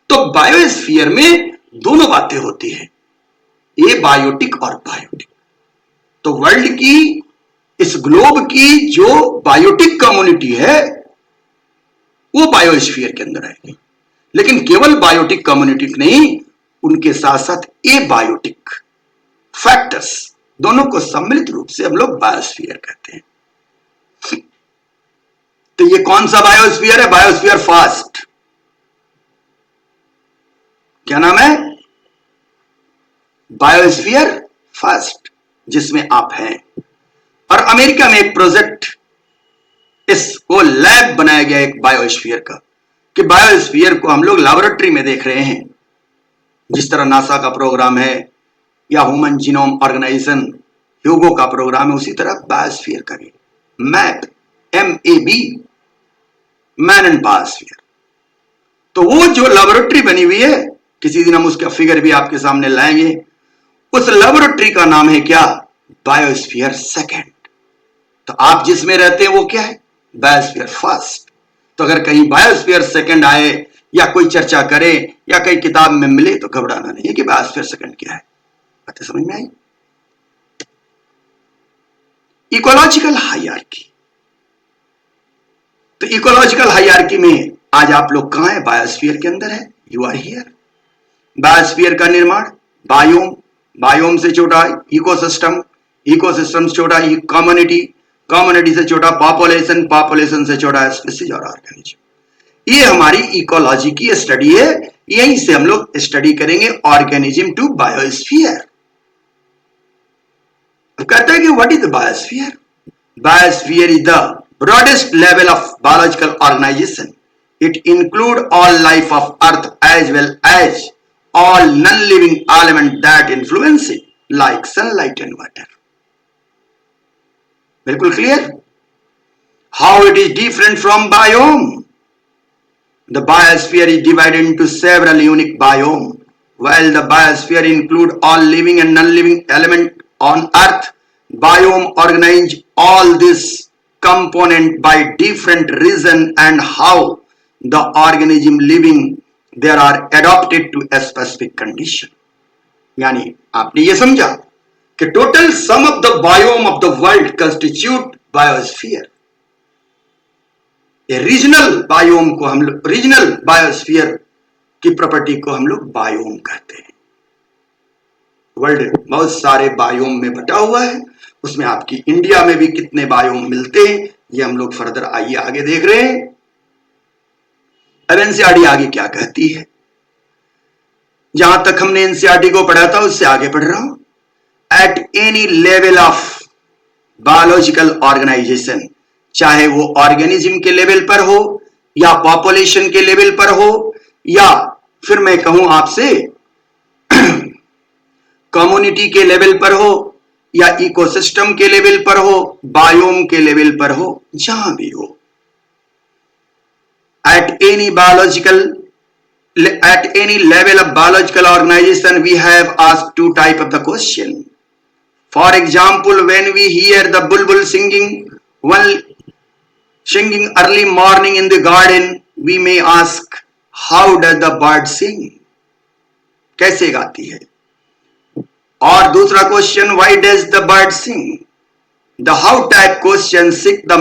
तो biosphere में दोनों बातें होती है, ए biotic और biotic. तो world की, इस ग्लोब की जो बायोटिक कम्युनिटी है वो बायोस्फीयर के अंदर आएगी, लेकिन केवल बायोटिक कम्युनिटी नहीं, उनके साथ साथ ए बायोटिक फैक्टर्स, दोनों को सम्मिलित रूप से हम लोग बायोस्फीयर कहते हैं। तो ये कौन सा बायोस्फीयर है? Biosphere fast. क्या नाम है? बायोस्फीयर फास्ट, जिसमें आप हैं। और अमेरिका में एक प्रोजेक्ट, इसको लैब बनाया गया एक बायोस्फीयर का, कि बायोस्फीयर को हम लोग लैबोरेटरी में देख रहे हैं, जिस तरह नासा का प्रोग्राम है या ह्यूमन जीनोम ऑर्गेनाइजेशन ह्यूगो का प्रोग्राम है, उसी तरह बायोस्फीयर का भी map, MAB, man and biosphere. तो वो जो लैबोरेटरी बनी हुई है, किसी दिन हम उसका फिगर भी आपके सामने लाएंगे, उस लैबोरेटरी का नाम है क्या? Biosphere second. तो आप जिसमें रहते हैं वो क्या है? Biosphere first. तो अगर कहीं बायोस्फीयर सेकंड आए या कोई चर्चा करे या कहीं किताब में मिले तो घबराना नहीं है कि बायोस्फीयर सेकंड क्या है। बातें समझ में आई? Ecological hierarchy. तो इकोलॉजिकल हायरार्की में आज आप लोग कहां है? बायोस्फीयर के अंदर है, यू आर हियर। बायोस्फीयर का निर्माण, बायोम, बायोम से छोटा इकोसिस्टम, इकोसिस्टम से छोटा कम्युनिटी, कम्युनिटी से छोटा पॉपुलेशन, पॉपुलेशन से छोटा स्पीसीज और ऑर्गेनिज्म। ये हमारी इकोलॉजी की स्टडी है, यहीं से हम लोग स्टडी करेंगे ऑर्गेनिज्म टू बायोस्फीयर। कहते हैं कि what is the biosphere? Biosphere is the broadest level of biological organisation. It include all life of earth as well as all non living element that influence it, like sunlight and water. बिल्कुल clear? How it is different from biome? The biosphere is divided into several unique biomes. While the biosphere includes all living and non-living elements on Earth, biome organize all these components by different region and how the organism living there are adapted to a specific condition. यानी आपने ये समझा कि total sum of the biome of the world constitute biosphere. Regional biome को हम लोग, regional biosphere की property को हम लोग बायोम कहते हैं। वर्ल्ड बहुत सारे बायोम में बटा हुआ है, उसमें आपकी इंडिया में भी कितने बायोम मिलते हैं ये हम लोग फर्दर आइए आगे देख रहे हैं। अब एनसीईआरटी आगे क्या कहती है? जहां तक हमने एनसीईआरटी को पढ़ा था उससे आगे पढ़ रहा हूं। At any level of biological organisation, चाहे वो ऑर्गेनिज्म के लेवल पर हो या पॉपुलेशन के लेवल पर हो या फिर मैं कहूं आपसे कम्युनिटी के लेवल पर हो या इकोसिस्टम के लेवल पर हो, बायोम के लेवल पर हो, जहां भी हो, at any level of biological organisation we have asked to type of the question. For example, when we hear the bulbul singing early morning in the garden, we may ask, how does the bird sing? कैसे गाती है? और दूसरा question, why does the bird sing? The how type question seek the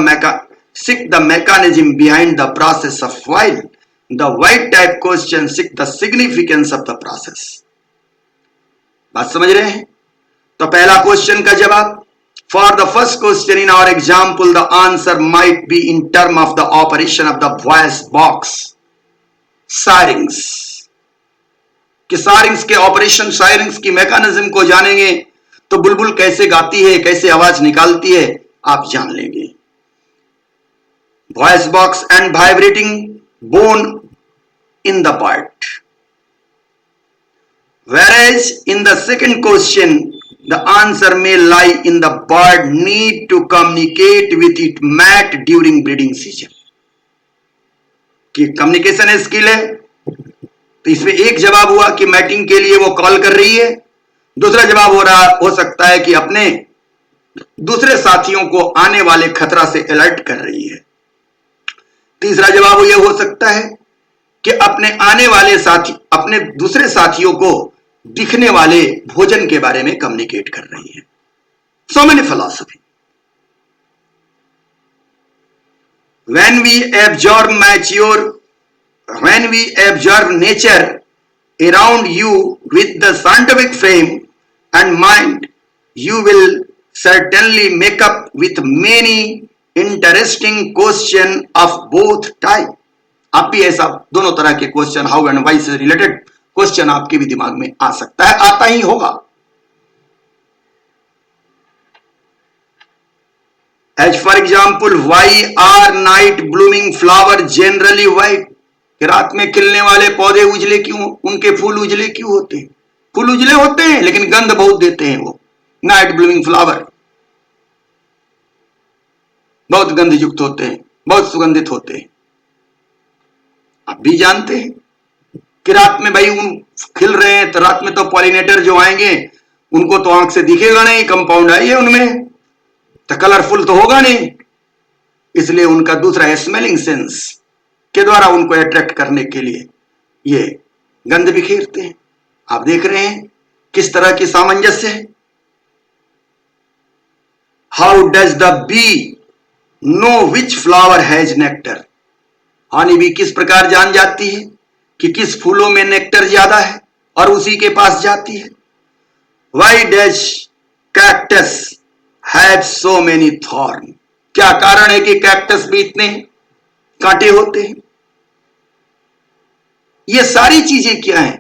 mechanism behind the process of while the why type question seek the significance of the process. बात समझ रहे हैं? तो पहला क्वेश्चन का जवाब, for the first question in our example, the answer might be in term of the operation of the voice box, सायरिंग्स। कि सायरिंग्स के ऑपरेशन, सायरिंग्स की मैकेनिज्म को जानेंगे तो बुलबुल कैसे गाती है, कैसे आवाज निकालती है, आप जान लेंगे। Voice box and vibrating bone in the part. Whereas in the second question, the answer may lie in the bird need to communicate with its mate during breeding season. कि कम्युनिकेशन स्किल है, तो इसमें एक जवाब हुआ कि matting के लिए वो कॉल कर रही है, दूसरा जवाब हो सकता है कि अपने दूसरे साथियों को आने वाले खतरा से अलर्ट कर रही है, तीसरा जवाब यह हो सकता है कि अपने दूसरे साथियों को दिखने वाले भोजन के बारे में कम्युनिकेट कर रही है. So many philosophy. When we observe nature around you with the scientific frame and mind, you will certainly make up with many interesting question of both type. आप भी ऐसा दोनों तरह के क्वेश्चन हाउ एंड वाई से related question आपके भी दिमाग में आ सकता है, आता ही होगा. As for example, why are night blooming flower generally white? कि रात में खिलने वाले पौधे उजले क्यों, उनके फूल उजले क्यों होते हैं? फूल उजले होते हैं लेकिन गंध बहुत देते हैं. वो नाइट ब्लूमिंग फ्लावर बहुत गंध युक्त होते हैं, बहुत सुगंधित होते हैं. आप भी जानते हैं कि रात में भाई उन खिल रहे हैं, तो रात में तो पॉलिनेटर जो आएंगे उनको तो आंख से दिखेगा नहीं, कंपाउंड आई है उनमें, तो कलरफुल तो होगा नहीं, इसलिए उनका दूसरा स्मेलिंग सेंस के द्वारा उनको अट्रैक्ट करने के लिए ये गंध बिखेरते हैं. आप देख रहे हैं किस तरह की सामंजस्य है. How does the be know which flower has nectar? Honey bee किस प्रकार जान जाती है कि किस फूलों में नेक्टर ज्यादा है और उसी के पास जाती है. Why does cactus have so many thorn? क्या कारण है कि कैक्टस भी इतने कांटे होते हैं? ये सारी चीजें क्या हैं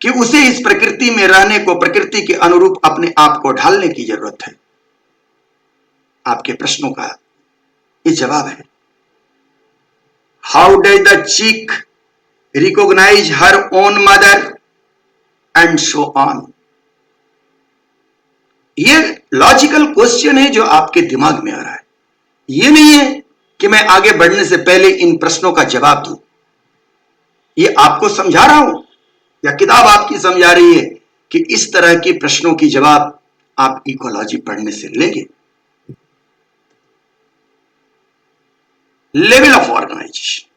कि उसे इस प्रकृति में रहने को, प्रकृति के अनुरूप अपने आप को ढालने की जरूरत है. आपके प्रश्नों का ये जवाब है. How does the chick recognise her own mother and so on? ये लॉजिकल क्वेश्चन है जो आपके दिमाग में आ रहा है. ये नहीं है कि मैं आगे बढ़ने से पहले इन प्रश्नों का जवाब दूं. ये आपको समझा रहा हूं या किताब आपकी समझा रही है कि इस तरह के प्रश्नों की जवाब आप इकोलॉजी पढ़ने से लेंगे. Level of organisation.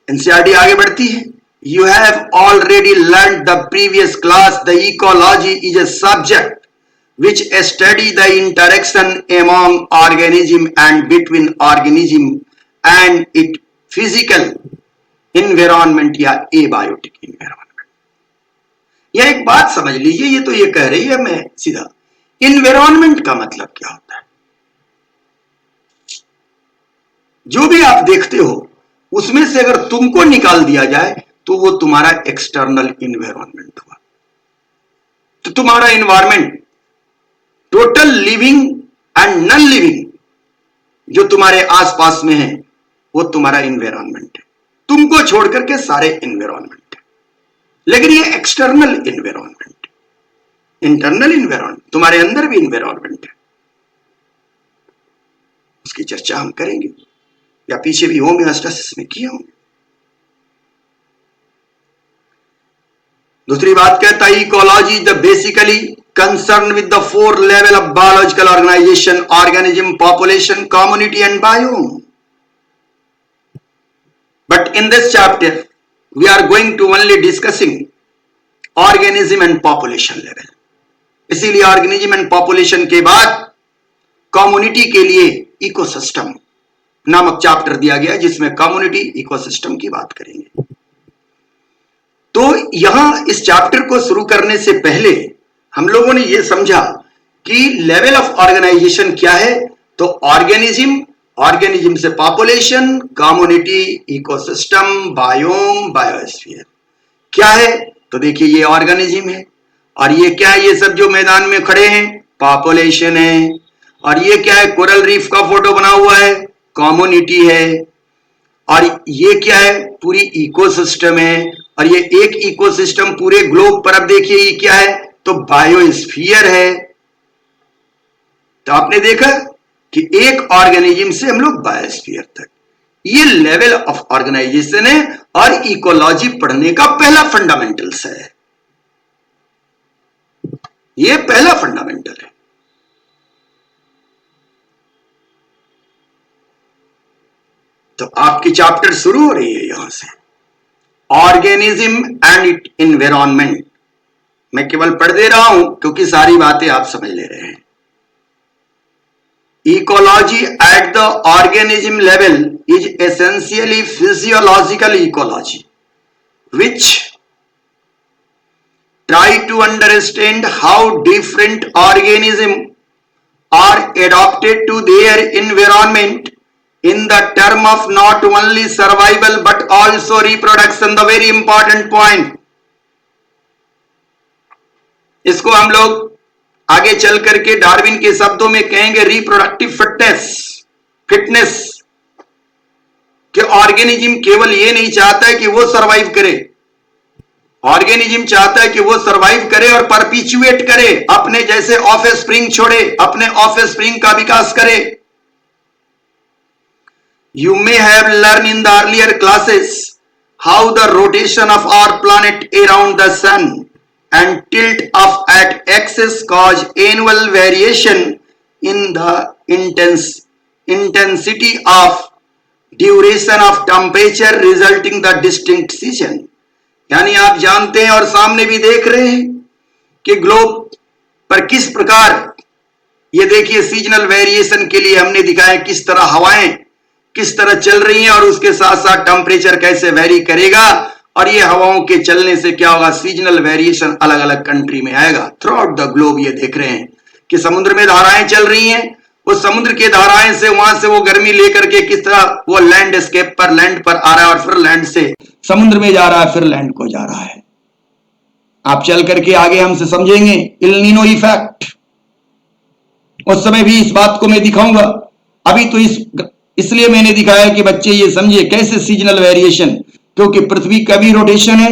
एनसीईआरटी आगे बढ़ती है. You have already learned the previous class. The ecology is a subject which study the interaction among organism and between organism and its physical environment या abiotic environment. यह एक बात समझ लीजिए, ये तो ये कह रही है, मैं सीधा environment का मतलब क्या होता है. जो भी आप देखते हो उसमें से अगर तुमको निकाल दिया जाए तो वो तुम्हारा एक्सटर्नल इन्वायरमेंट हुआ. तो तुम्हारा environment total living and non living जो तुम्हारे आसपास में है वो तुम्हारा इन्वायरमेंट है. तुमको छोड़कर के सारे इन्वायरमेंट है. लेकिन ये एक्सटर्नल इन्वायरमेंट, इंटरनल इन्वायरमेंट, तुम्हारे अंदर भी इन्वायरमेंट है. उसकी चर्चा हम करेंगे या पीछे भी होम्योस्टेसिस में किए होंगे. दूसरी बात कहता है ecology the basically concern with the 4 level of biological organisation, organism, population, community and biome. But in this chapter we are going to only discussing organism and population level. इसीलिए ऑर्गेनिज्म एंड पॉपुलेशन के बाद community के लिए ecosystem नामक chapter दिया गया जिसमें community ecosystem की बात करेंगे. तो यहां इस चैप्टर को शुरू करने से पहले हम लोगों ने यह समझा कि लेवल ऑफ ऑर्गेनाइजेशन क्या है. तो ऑर्गेनिज्म, ऑर्गेनिज्म से population, community, ecosystem, biome, biosphere क्या है. तो देखिए ये ऑर्गेनिज्म है और ये क्या है, ये सब जो मैदान में खड़े हैं पॉपुलेशन है. और ये क्या है, कोरल रीफ का फोटो बना हुआ है, कम्युनिटी है। और ये क्या है, पूरी इकोसिस्टम है। और ये एक इकोसिस्टम पूरे ग्लोब पर, अब देखिए ये क्या है, तो बायोस्फीयर है। तो आपने देखा कि एक ऑर्गेनिज्म से हम लोग बायोस्फीयर तक, ये लेवल ऑफ ऑर्गेनाइजेशन है और इकोलॉजी पढ़ने का पहला फंडामेंटल्स है। ये पहला फंडामेंटल है। तो आपकी चैप्टर शुरू हो रही है यहां से, ऑर्गेनिज्म एंड इट एनवायरमेंट। मैं केवल पढ़ दे रहा हूं क्योंकि सारी बातें आप समझ ले रहे हैं। Ecology at the organism level is essentially physiological ecology, which try to understand how different organisms are adapted to their environment in the term of not only survival but also reproduction. The very important point. इसको हम लोग आगे चल करके Darwin के शब्दों में कहेंगे रिप्रोडक्टिव फिटनेस। कि ऑर्गेनिज्म केवल ये नहीं चाहता है कि वो सरवाइव करे, ऑर्गेनिज्म चाहता है कि वो सरवाइव करे और परपिचुएट करे, अपने जैसे ऑफ स्प्रिंग छोड़े, अपने ऑफ स्प्रिंग का विकास करे। You may have learn in the earlier classes how the rotation of our planet around the sun and tilt of at axis cause annual variation in the intensity of duration of temperature resulting the distinct season। यानी आप जानते हैं और सामने भी देख रहे हैं कि ग्लोब पर किस प्रकार, ये देखिए सीजनल वेरिएशन के लिए हमने दिखाया किस तरह हवाएं किस तरह चल रही हैं और उसके साथ साथ टेम्परेचर कैसे वेरी करेगा। और ये हवाओं के चलने से क्या होगा, सीजनल वेरिएशन अलग अलग कंट्री में आएगा थ्रू आउट द ग्लोब। ये देख रहे हैं कि समुद्र में धाराएं चल रही हैं, वो समुद्र के धाराएं से वहां से वो गर्मी लेकर के किस तरह वो लैंडस्केप पर, लैंड पर आ रहा है और फिर लैंड से समुद्र में जा रहा है, फिर लैंड को जा रहा है। आप चल करके आगे हमसे समझेंगे एल नीनो इफेक्ट, उस समय भी इस बात को मैं दिखाऊंगा। अभी तो इसलिए मैंने दिखाया कि बच्चे ये समझे कैसे सीजनल वेरिएशन, क्योंकि पृथ्वी का भी रोटेशन है,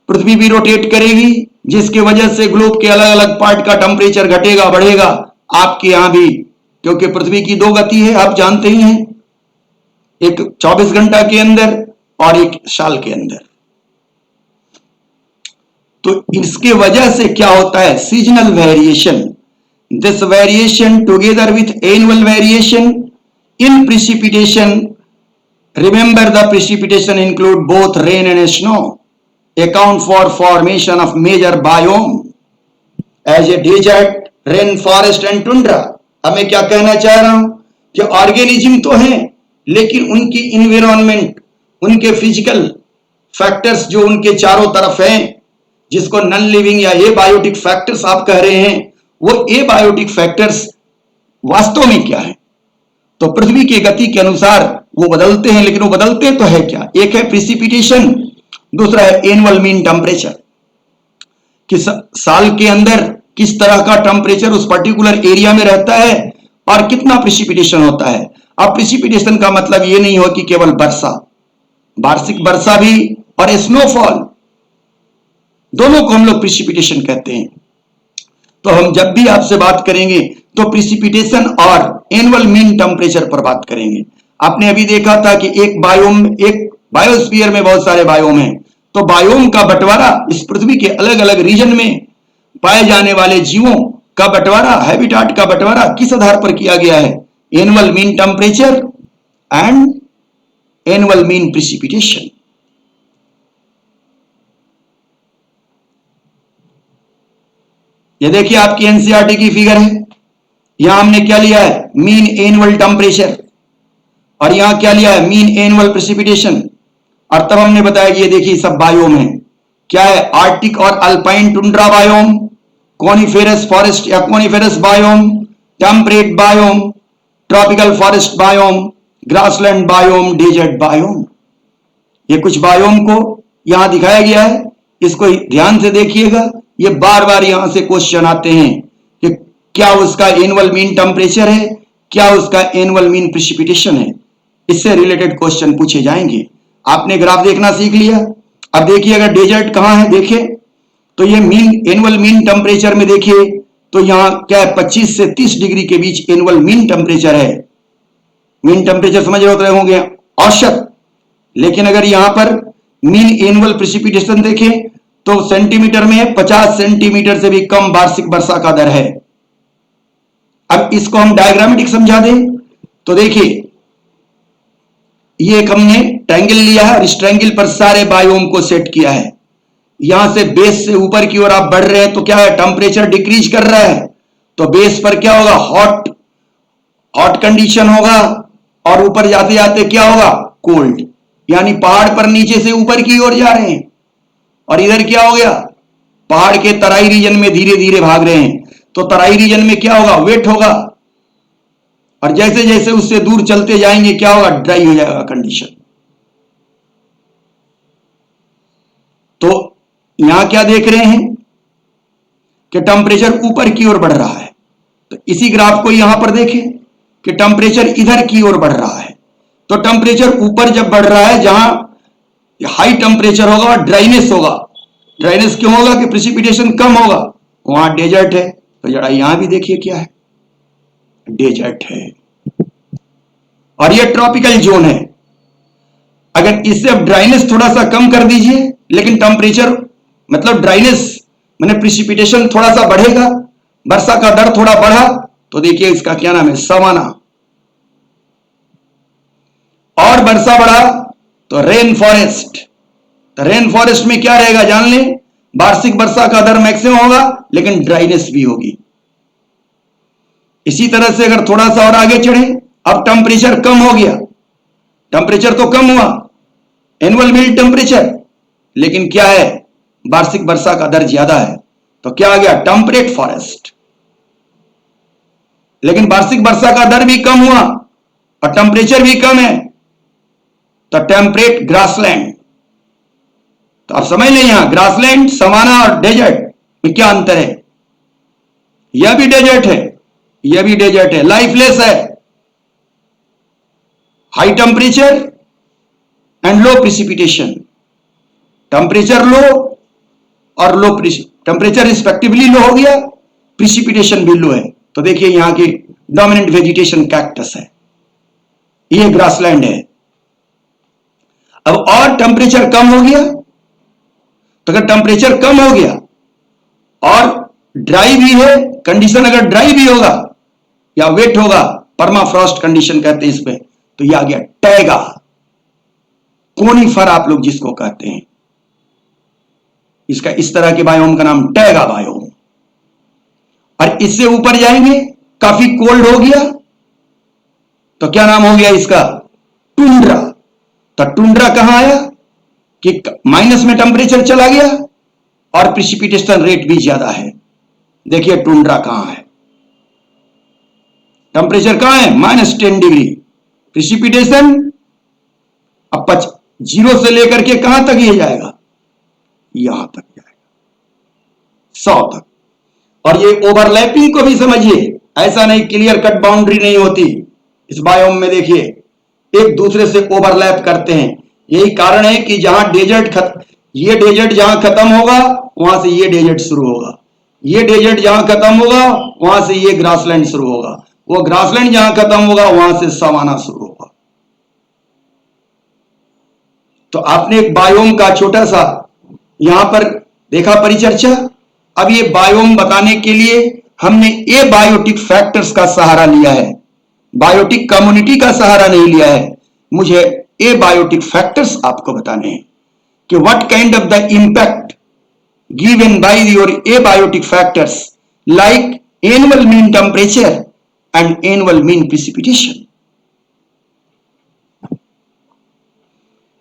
पृथ्वी भी रोटेट करेगी जिसकी वजह से ग्लोब के अलग अलग पार्ट का टेम्परेचर घटेगा बढ़ेगा, आपके यहां भी, क्योंकि पृथ्वी की दो गति है आप जानते ही हैं, एक 24 घंटा के अंदर और एक साल के अंदर। तो इसके वजह से क्या होता है, seasonal variation. This variation together with annual variation in precipitation, remember the precipitation include both rain and snow, account for formation of major biome as a desert, rain forest and tundra। अब मैं क्या कहना चाह रहा हूं कि organism तो हैं लेकिन उनकी इन्वायरमेंट, उनके फिजिकल फैक्टर्स जो उनके चारों तरफ हैं, जिसको नॉन लिविंग या ए बायोटिक फैक्टर्स आप कह रहे हैं, वो ए बायोटिक फैक्टर्स वास्तव में क्या है, तो पृथ्वी की गति के अनुसार वो बदलते हैं। लेकिन वो बदलते तो है क्या, एक है प्रिसिपिटेशन, दूसरा है एनुअल मीन टेम्परेचर, कि साल के अंदर किस तरह का टेम्परेचर उस पर्टिकुलर एरिया में रहता है और कितना प्रिसिपिटेशन होता है। अब प्रिसिपिटेशन का मतलब ये नहीं हो कि केवल वर्षा, वार्षिक वर्षा भी और स्नोफॉल, दोनों को हम लोग प्रिसिपिटेशन कहते हैं। तो हम जब भी आपसे बात करेंगे तो प्रिसिपिटेशन और एनुअल मीन टेम्परेचर पर बात करेंगे। आपने अभी देखा था कि एक बायोस्फीयर में बहुत सारे बायोम हैं, तो बायोम का बंटवारा इस पृथ्वी के अलग अलग रीजन में पाए जाने वाले जीवों का बंटवारा, हैबिटाट का बंटवारा किस आधार पर किया गया है, annual mean temperature and annual mean precipitation. ये देखिए आपकी एनसीईआरटी की फिगर है, यहां हमने क्या लिया है, मीन एनुअल टेम्परेचर, और यहां क्या लिया है, मीन एनुअल प्रेसिपिटेशन। और तब हमने बताया कि ये देखिए सब बायोम है, क्या है, आर्टिक और alpine tundra biome, coniferous forest या coniferous biome, temperate biome, tropical forest biome, grassland biome, desert biome. ये कुछ बायोम को यहां दिखाया गया है, इसको ध्यान से देखिएगा, ये बार बार यहां से क्वेश्चन आते हैं कि क्या उसका एनुअल मीन टेम्परेचर है, क्या उसका एनुअल मीन प्रिसिपिटेशन है। इससे रिलेटेड क्वेश्चन पूछे जाएंगे। आपने ग्राफ देखना सीख लिया। अब देखिए अगर डेजर्ट कहां है, देखिए तो ये मीन एनुअल मीन टेम्परेचर में देखिए तो यहां क्या है, 25 से 30 डिग्री के बीच एनुअल मीन टेम्परेचर है। मीन टेम्परेचर समझ रहे होंगे, औसत। लेकिन अगर यहां पर मीन एनुअल प्रिसिपिटेशन देखें तो सेंटीमीटर में 50 सेंटीमीटर से भी कम वार्षिक वर्षा का दर है। अब इसको हम डायग्रामेटिक समझा दें तो देखिए ये एक हमने ट्रायंगल लिया है और इस ट्रायंगल पर सारे बायोम को सेट किया है। यहां से बेस से ऊपर की ओर आप बढ़ रहे हैं तो क्या है, टेम्परेचर डिक्रीज कर रहा है, तो बेस पर क्या होगा, हॉट हॉट कंडीशन होगा और ऊपर जाते जाते क्या होगा, कोल्ड। यानी पहाड़ पर नीचे से ऊपर की ओर जा रहे हैं और इधर क्या हो गया, पहाड़ के तराई रीजन में धीरे धीरे भाग रहे हैं, तो तराई रीजन में क्या होगा, वेट होगा और जैसे जैसे उससे दूर चलते जाएंगे क्या होगा, ड्राई हो जाएगा कंडीशन। तो यहां क्या देख रहे हैं कि टेम्परेचर ऊपर की ओर बढ़ रहा है। तो इसी ग्राफ को यहां पर देखें कि टेम्परेचर इधर की ओर बढ़ रहा है। तो टेम्परेचर ऊपर जब बढ़ रहा है, जहां हाई टेम्परेचर होगा और ड्राइनेस होगा। ड्राइनेस क्यों होगा कि प्रेसिपिटेशन कम होगा, वहां डेजर्ट है। तो जरा यहां भी देखिए क्या है, डेजर्ट है और यह ट्रॉपिकल जोन है। अगर इससे अब ड्राइनेस थोड़ा सा कम कर दीजिए, लेकिन टेम्परेचर मतलब ड्राइनेस मैंने प्रेसिपिटेशन थोड़ा सा बढ़ेगा, वर्षा का दर थोड़ा बढ़ा, तो देखिए इसका क्या नाम है, सवाना। और वर्षा बढ़ा तो रेन फॉरेस्ट। तो रेन फॉरेस्ट में क्या रहेगा जान लें, वार्षिक वर्षा का दर मैक्सिमम होगा लेकिन ड्राइनेस भी होगी। इसी तरह से अगर थोड़ा सा और आगे चढ़े, अब टेम्परेचर कम हो गया, टेम्परेचर तो कम हुआ एनुअल मीन टेम्परेचर, लेकिन क्या है, वार्षिक वर्षा का दर ज्यादा है, तो क्या आ गया, टेम्परेट फॉरेस्ट। लेकिन वार्षिक वर्षा का दर भी कम हुआ और टेम्परेचर भी कम है, तो टेम्परेट ग्रासलैंड। तो आप समझ लें यहां ग्रासलैंड, सवाना और डेजर्ट में क्या अंतर है। यह भी डेजर्ट है, यह भी डेजर्ट है, लाइफलेस है, high temperature and low precipitation. Temperature low और लो टेम्परेचर रिस्पेक्टिवली लो हो गया, प्रिसिपिटेशन भी लो है। तो देखिए यहां की डोमिनेंट वेजिटेशन कैक्टस है, ये ग्रासलैंड है। अब और टेम्परेचर कम हो गया, तो अगर टेम्परेचर कम हो गया और ड्राई भी है, कंडीशन अगर ड्राई भी होगा या वेट होगा, परमाफ्रॉस्ट कंडीशन कहते हैं इसमें, तो यह आ गया टैगा, कोनिफर आप लोग जिसको कहते हैं, इसका इस तरह के बायोम का नाम टैगा बायोम। और इससे ऊपर जाएंगे, काफी कोल्ड हो गया, तो क्या नाम हो गया इसका, टुंड्रा। तो टुंड्रा कहां आया कि माइनस में टेम्परेचर चला गया और प्रिसिपिटेशन रेट भी ज्यादा है। देखिए टुंड्रा कहां है, टेम्परेचर कहां है, -10 डिग्री, प्रिसिपिटेशन अब 0 से लेकर के कहां तक ये जाएगा, यहां तक जाएगा 100 तक। और ये ओवरलैपिंग को भी समझिए, ऐसा नहीं क्लियर कट बाउंड्री नहीं होती इस बायोम में। देखिए एक दूसरे से ओवरलैप करते हैं, यही कारण है कि जहां ये डेजर्ट जहां खत्म होगा वहां से ये डेजर्ट शुरू होगा, ये डेजर्ट जहां खत्म होगा वहां से ये ग्रासलैंड शुरू होगा, वो ग्रासलैंड जहां खत्म होगा वहां से सवाना शुरू होगा। तो आपने एक बायोम का छोटा सा यहां पर देखा परिचर्चा। अब ये बायोम बताने के लिए हमने ए बायोटिक फैक्टर्स का सहारा लिया है, बायोटिक कम्युनिटी का सहारा नहीं लिया है। मुझे ए बायोटिक फैक्टर्स आपको बताने हैं कि what kind of the impact given by your abiotic factors like annual mean temperature and annual mean precipitation.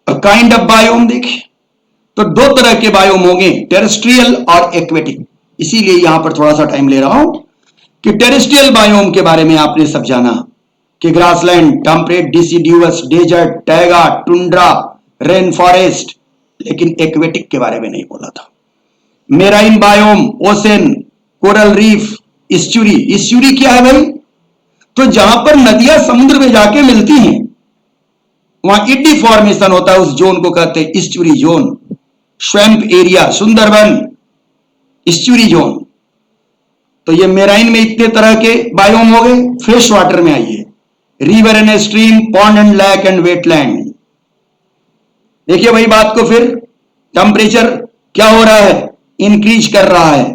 Kind of biome देखिए, तो दो तरह के बायोम होंगे, टेरेस्ट्रियल और एक्वेटिक। इसीलिए यहां पर थोड़ा सा टाइम ले रहा हूं कि टेरेस्ट्रियल बायोम के बारे में आपने सब जाना कि grassland, temperate, deciduous, desert, taiga, tundra, rain forest, लेकिन एक्वेटिक के बारे में नहीं बोला था। Marine biome, ocean, coral reef, estuary, estuary क्या है भाई? तो जहां पर नदियां समुद्र में जाके मिलती हैं वहां इड्डी फॉर्मेशन होता है, उस जोन को कहते हैं estuary zone. Swamp area, Sundarban, estuary zone. तो ये मेराइन में इतने तरह के बायोम हो गए। फ्रेश वाटर में आइए, river and stream, pond and lake and wetland. देखिए भाई बात को, फिर टेम्परेचर क्या हो रहा है? इंक्रीज कर रहा है।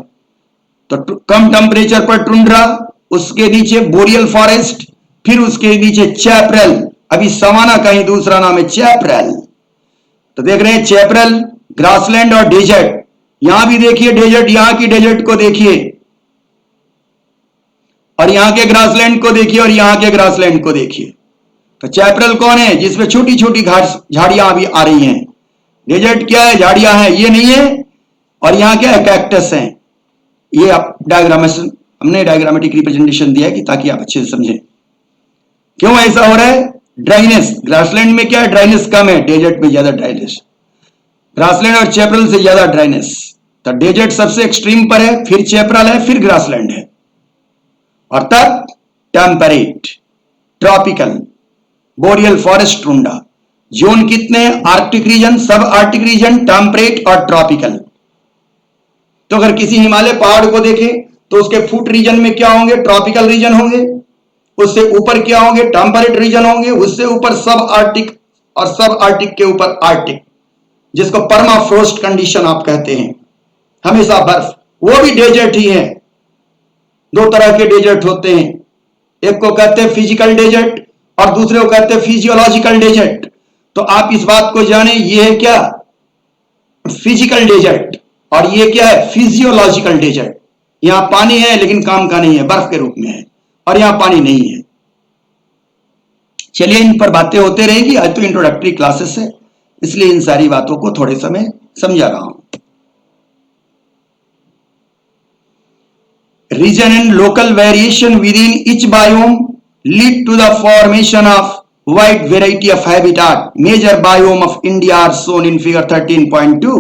तो कम टेम्परेचर पर टुंड्रा, उसके नीचे बोरियल फॉरेस्ट, फिर उसके नीचे चैपरल। अभी सवाना कहीं दूसरा नाम है चैपरल। तो देख रहे हैं चैपरल, ग्रासलैंड और डेजर्ट। यहां भी देखिए डेजर्ट, यहां की डेजर्ट को देखिए और यहां के ग्रासलैंड को देखिए और यहां के ग्रासलैंड को देखिए। तो चैपरल कौन है? जिसमें छोटी छोटी घास झाड़ियां अभी आ रही हैं। डेजर्ट क्या है? झाड़ियां हैं, ये नहीं है। और यहां क्या है? कैक्टस है। ये आप हमने डायग्रामेटिक रिप्रेजेंटेशन दिया है कि ताकि आप अच्छे से समझें क्यों ऐसा हो रहा है। ड्राइनेस, ग्रासलैंड में क्या है? ड्राइनेस कम है, डेजर्ट में ज्यादा ड्राइनेस। ग्रासलैंड और चैपरल से ज्यादा ड्राइनेस। तो डेजर्ट सबसे एक्सट्रीम पर है, फिर चैपरल है, फिर ग्रासलैंड है। और तब temperate, tropical, boreal forest, tundra. Zone कितने हैं? आर्कटिक रीजन, सब आर्कटिक रीजन, टेम्परेट और ट्रॉपिकल। तो अगर किसी हिमालय पहाड़ को देखें तो उसके फुट रीजन में क्या होंगे? ट्रॉपिकल रीजन होंगे। उससे ऊपर क्या होंगे? टेम्परेट रीजन होंगे। उससे ऊपर सब आर्कटिक और सब आर्कटिक के ऊपर आर्कटिक, जिसको परमाफ्रोस्ट कंडीशन आप कहते हैं, हमेशा बर्फ। वो भी डेजर्ट ही है। दो तरह के डेजर्ट होते हैं, एक को कहते हैं फिजिकल डेजर्ट और दूसरे को कहते हैं फिजियोलॉजिकल डेजर्ट। तो आप इस बात को जाने, ये है क्या? फिजिकल डेजर्ट, और ये क्या है? Physiological desert. यहां पानी है लेकिन काम का नहीं है, बर्फ के रूप में है, और यहां पानी नहीं है। चलिए इन पर बातें होते रहेगी। आज तो इंट्रोडक्टरी क्लासेस है, इसलिए इन सारी बातों को थोड़े समय समझा रहा हूं। Region and local variation within each biome lead to the formation of wide variety of habitat. Major biome of India are shown in figure 13.2.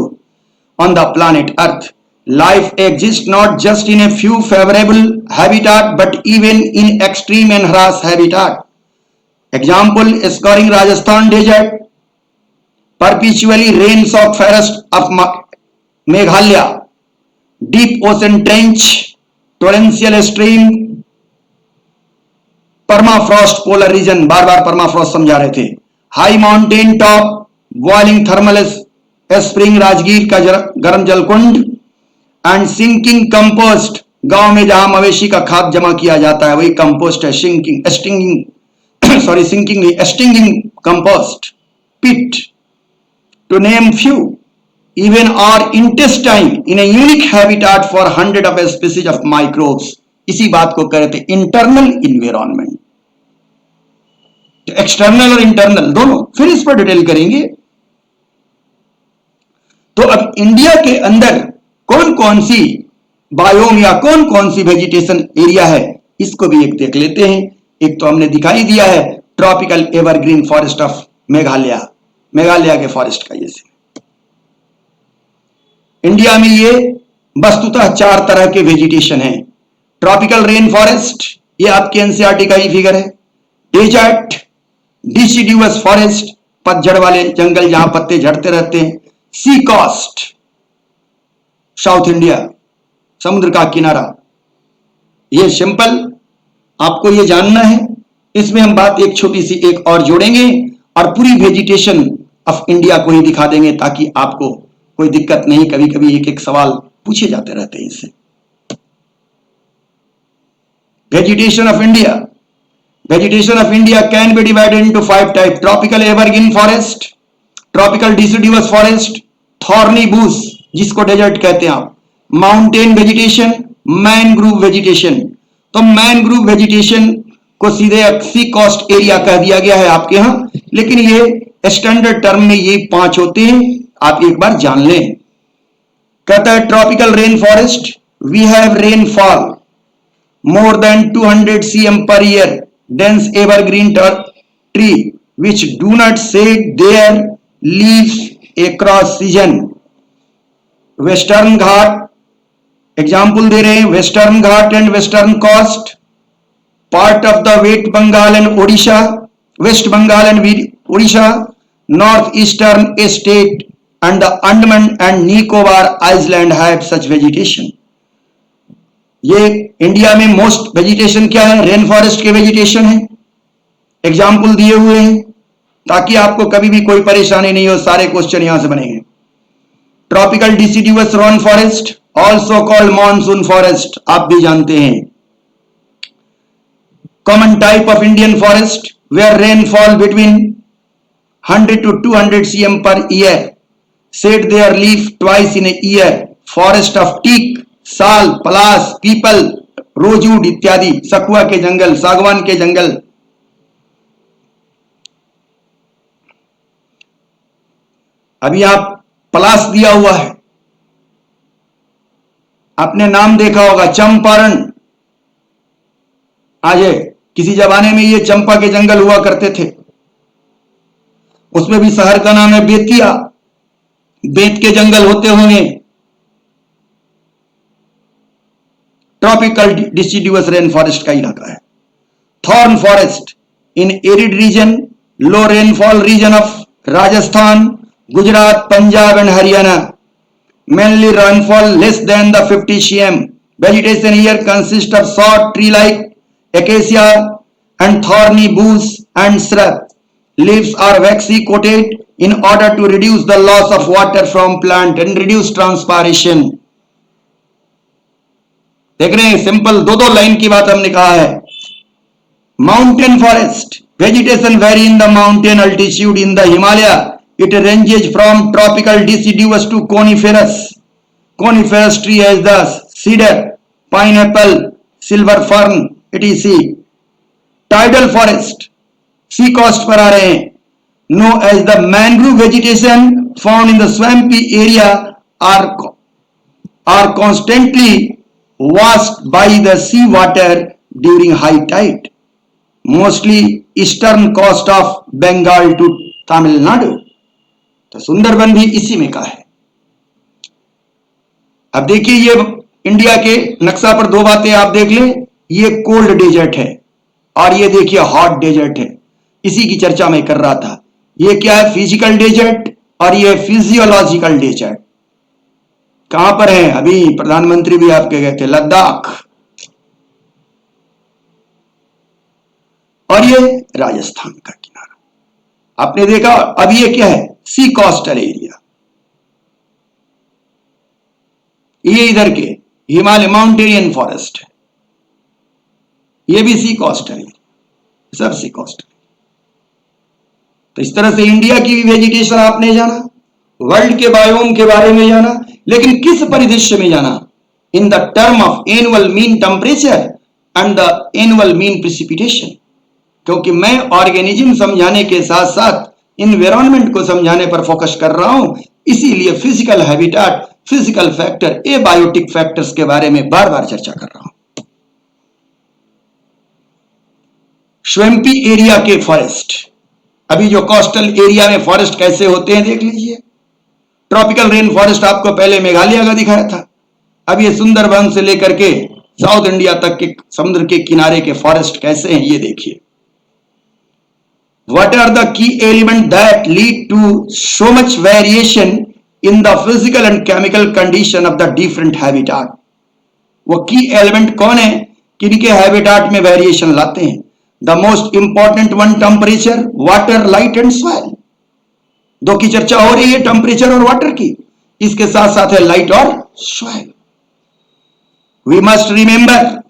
On the planet Earth, life exists not just in a few favorable habitat but even in extreme and harsh habitat. Example, scoring Rajasthan desert, perpetually rain-soaked forest of Meghalaya, deep ocean trench, torrential stream, permafrost polar region, बार बार permafrost समझा रहे थे, high mountain top, boiling thermal spring, Rajgir का गर्म जलकुंड, and sinking compost, गांव में जहां मवेशी का खाद जमा किया जाता है वही कंपोस्ट है। Stinging compost, pit, to name few. Even our intestine in a unique habitat for 100 of a species of microbes. इसी बात को कहते हैं इंटरनल इन्वायरमेंट। एक्सटर्नल और इंटरनल दोनों, फिर इस पर डिटेल करेंगे। तो अब इंडिया के अंदर कौन कौन सी बायोम या कौन कौन सी वेजिटेशन एरिया है, इसको भी एक देख लेते हैं। एक तो हमने दिखाई दिया है tropical evergreen forest of Meghalaya के फॉरेस्ट का। ये इंडिया में ये वस्तुतः 4 तरह के वेजिटेशन है। ट्रॉपिकल रेन फॉरेस्ट, ये आपके एनसीईआरटी का ही फिगर है। डेजर्ट, डिसिड्यूअस फॉरेस्ट, पतझड़ वाले जंगल जहां पत्ते झड़ते रहते हैं। सी कोस्ट, साउथ इंडिया, समुद्र का किनारा। ये सिंपल, आपको ये जानना है। इसमें हम बात एक छोटी सी एक और जोड़ेंगे और पूरी वेजिटेशन ऑफ इंडिया को ही दिखा देंगे ताकि आपको कोई दिक्कत नहीं। कभी कभी एक एक सवाल पूछे जाते रहते हैं इससे। Vegetation of India, vegetation of India can be divided into 5 type. Tropical evergreen forest, tropical deciduous forest, thorny bush जिसको डेजर्ट कहते हैं आप, माउंटेन वेजिटेशन, मैनग्रूव वेजिटेशन। तो मैनग्रूव वेजिटेशन को सीधे सी कोस्ट एरिया कह दिया गया है आपके यहां, लेकिन ये स्टैंडर्ड टर्म में ये 5 होते हैं, आप एक बार जान लें। कहता है tropical rain forest, we have rainfall more than 200 cm per year, dense evergreen tree which do not shed their leaves across season. Western Ghat example दे रहे हैं, Western Ghat and western coast, part of the West Bengal and Odisha, West Bengal and Odisha, north eastern state and the Andaman and Nicobar island have such vegetation. ये India में most vegetation क्या है? Rain forest के vegetation है। Example दिए हुए हैं ताकि आपको कभी भी कोई परेशानी नहीं हो, सारे क्वेश्चन यहां से बनेंगे। ट्रॉपिकल डिसिडुअस रॉन forest, also called monsoon forest, आप भी जानते हैं। Common type of Indian forest where rainfall between 100 to 200 cm per year, shed their leaf twice in a year, forest of teak, साल, पलास, पीपल, रोजवुड इत्यादि, सखुआ के जंगल, सागवान के जंगल। अभी आप पलास दिया हुआ है, आपने नाम देखा होगा चंपारण। आज किसी जमाने में ये चंपा के जंगल हुआ करते थे, उसमें भी शहर का नाम है बेतिया, बेत के जंगल होते होंगे। ट्रॉपिकल डिसिडुअस रेन फॉरेस्ट का इलाका है। Thorn forest in arid region, low rainfall reason of Rajasthan, Gujarat, Punjab and Haryana, mainly rainfall less than the 50 cm. Vegetation here consists of short tree like acacia and thorny bush and shrub. Leaves are waxy coated in order to reduce the loss of water from plant and reduce transpiration. देख रहे हैं, simple दो line की बात हमने कहा है। Mountain forest, vegetation vary in the mountain altitude in the Himalaya. It ranges from tropical deciduous to coniferous. Coniferous tree as the cedar, pineapple, silver fern, etc. Tidal forest, sea coast पर आ रहे हैं, known as the mangrove vegetation found in the swampy area are constantly washed by the sea water during high tide. Mostly eastern coast of Bengal to Tamil Nadu. तो सुंदरबन भी इसी में का है। अब देखिए, ये इंडिया के नक्शा पर दो बातें आप देख लें, ये कोल्ड डेजर्ट है और ये देखिए हॉट डेजर्ट है। इसी की चर्चा मैं कर रहा था। ये क्या है? फिजिकल डेजर्ट और ये फिजियोलॉजिकल डेजर्ट। कहां पर है? अभी प्रधानमंत्री भी आपके गए थे, लद्दाख। और ये राजस्थान का किनारा आपने देखा। अब ये क्या है? सी कोस्टल एरिया। ये इधर के हिमालय माउंटेनियन फॉरेस्ट है, ये भी सी कोस्टल एरिया, सब सी कोस्टल। तो इस तरह से इंडिया की भी वेजिटेशन आपने जाना, वर्ल्ड के बायोम के बारे में जाना, लेकिन किस परिदृश्य में जाना? In the term of annual mean temperature and the annual mean precipitation. क्योंकि मैं ऑर्गेनिज्म समझाने के साथ साथ इन्वायरमेंट को समझाने पर फोकस कर रहा हूं, इसीलिए physical habitat, physical factor, abiotic factors के बारे में बार बार चर्चा कर रहा हूं। स्वैम्पी एरिया के फॉरेस्ट, अभी जो कोस्टल एरिया में फॉरेस्ट कैसे होते हैं देख लीजिए। ट्रॉपिकल रेन फॉरेस्ट आपको पहले मेघालय का दिखाया था, अब ये सुंदरबन से लेकर के साउथ इंडिया तक के समुद्र के किनारे के फॉरेस्ट कैसे हैं ये देखिए। What are the key elements that lead to so much variation in the physical and chemical condition of the different habitat? वो की एलिमेंट कौन है कि इनके हैबिटेट में वेरिएशन लाते हैं? The most important one, temperature, water, light and soil. दो की चर्चा हो रही है, टेम्परेचर और वाटर की, इसके साथ साथ है लाइट और soil. We must remember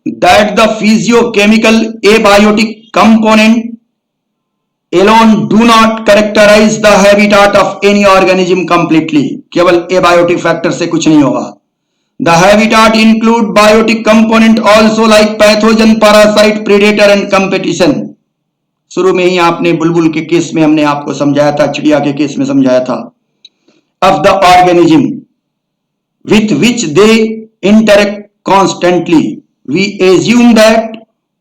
that the physiochemical abiotic component alone do not characterize the habitat of any organism completely. केवल abiotic factor से कुछ नहीं होगा। The habitat include biotic component also like pathogen, parasite, predator and competition. शुरू में ही आपने बुलबुल के case में हमने आपको समझाया था, चिड़िया के केस में समझाया था। Of the organism with which they interact constantly. We assume that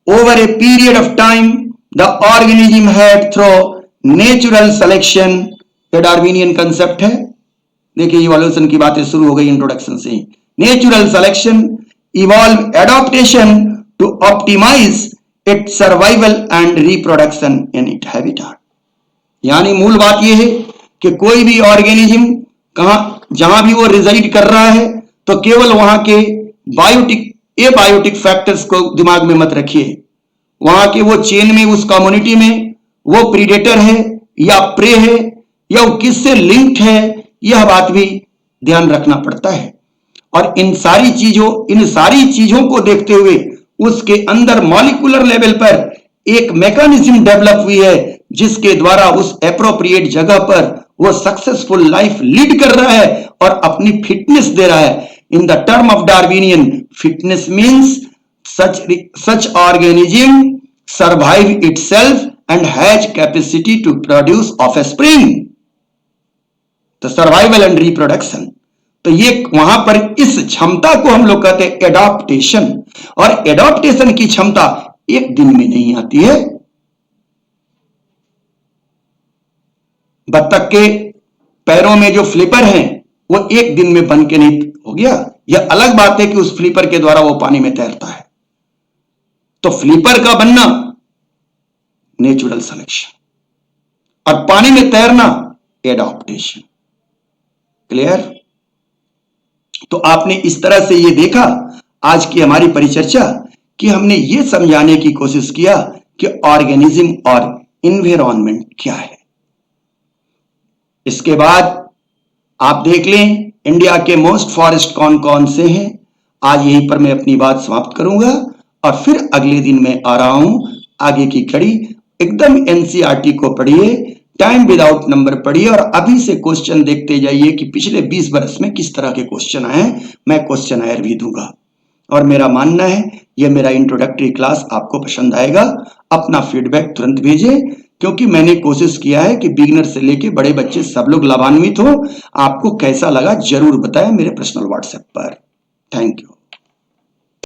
over a period of time the organism had through natural selection, ये डार्विनियन कंसेप्ट है। देखिए इवोल्यूशन की बातें शुरू हो गई इंट्रोडक्शन से। Natural selection evolve adaptation to optimise its survival and reproduction in it habitat. यानी मूल बात यह है कि कोई भी ऑर्गेनिज्म जहां भी वो रिजाइड कर रहा है तो केवल वहां के बायोटिक एबायोटिक फैक्टर्स को दिमाग में मत रखिए। वहां के वो चेन में, उस कम्युनिटी में वो प्रीडेटर है या प्रे है या वो किससे लिंक्ड है, यह बात भी ध्यान रखना पड़ता है। और इन सारी चीजों को देखते हुए उसके अंदर मॉलिक्यूलर लेवल पर एक मैकेनिज्म डेवलप हुई है जिसके द्वारा उस एप्रोप्रिएट जगह पर वो सक्सेसफुल लाइफ लीड कर रहा है और अपनी फिटनेस दे रहा है। In the term of Darwinian, fitness means such organism survive itself and has capacity to produce offspring, तो सर्वाइवल एंड रिप्रोडक्शन। तो ये वहां पर इस क्षमता को हम लोग कहते हैं एडॉप्टेशन, और एडॉप्टेशन की क्षमता एक दिन में नहीं आती है। बत्तख के पैरों में जो फ्लिपर हैं वो एक दिन में बन के नहीं हो गया। यह अलग बात है कि उस फ्लिपर के द्वारा वो पानी में तैरता है। तो फ्लिपर का बनना नेचुरल सिलेक्शन और पानी में तैरना एडॉप्टेशन। क्लियर? तो आपने इस तरह से ये देखा आज की हमारी परिचर्चा कि हमने ये समझाने की कोशिश किया कि ऑर्गेनिज्म और एनवायरनमेंट क्या है। इसके बाद आप देख लें इंडिया के मोस्ट फॉरेस्ट कौन कौन से हैं। आज यहीं पर मैं अपनी बात समाप्त करूंगा और फिर अगले दिन मैं आ रहा हूं आगे की कड़ी। एकदम एनसीईआरटी को पढ़िए, टाइम विदाउट नंबर पढ़िए और अभी से क्वेश्चन देखते जाइए कि पिछले 20 वर्ष में किस तरह के क्वेश्चन आए। मैं क्वेश्चन आयर भी दूंगा और मेरा मानना है यह मेरा इंट्रोडक्टरी क्लास आपको पसंद आएगा। अपना फीडबैक तुरंत भेजें क्योंकि मैंने कोशिश किया है कि बिगिनर से लेके बड़े बच्चे सब लोग लाभान्वित हो। आपको कैसा लगा जरूर बताएं मेरे पर्सनल व्हाट्सएप पर। Thank you.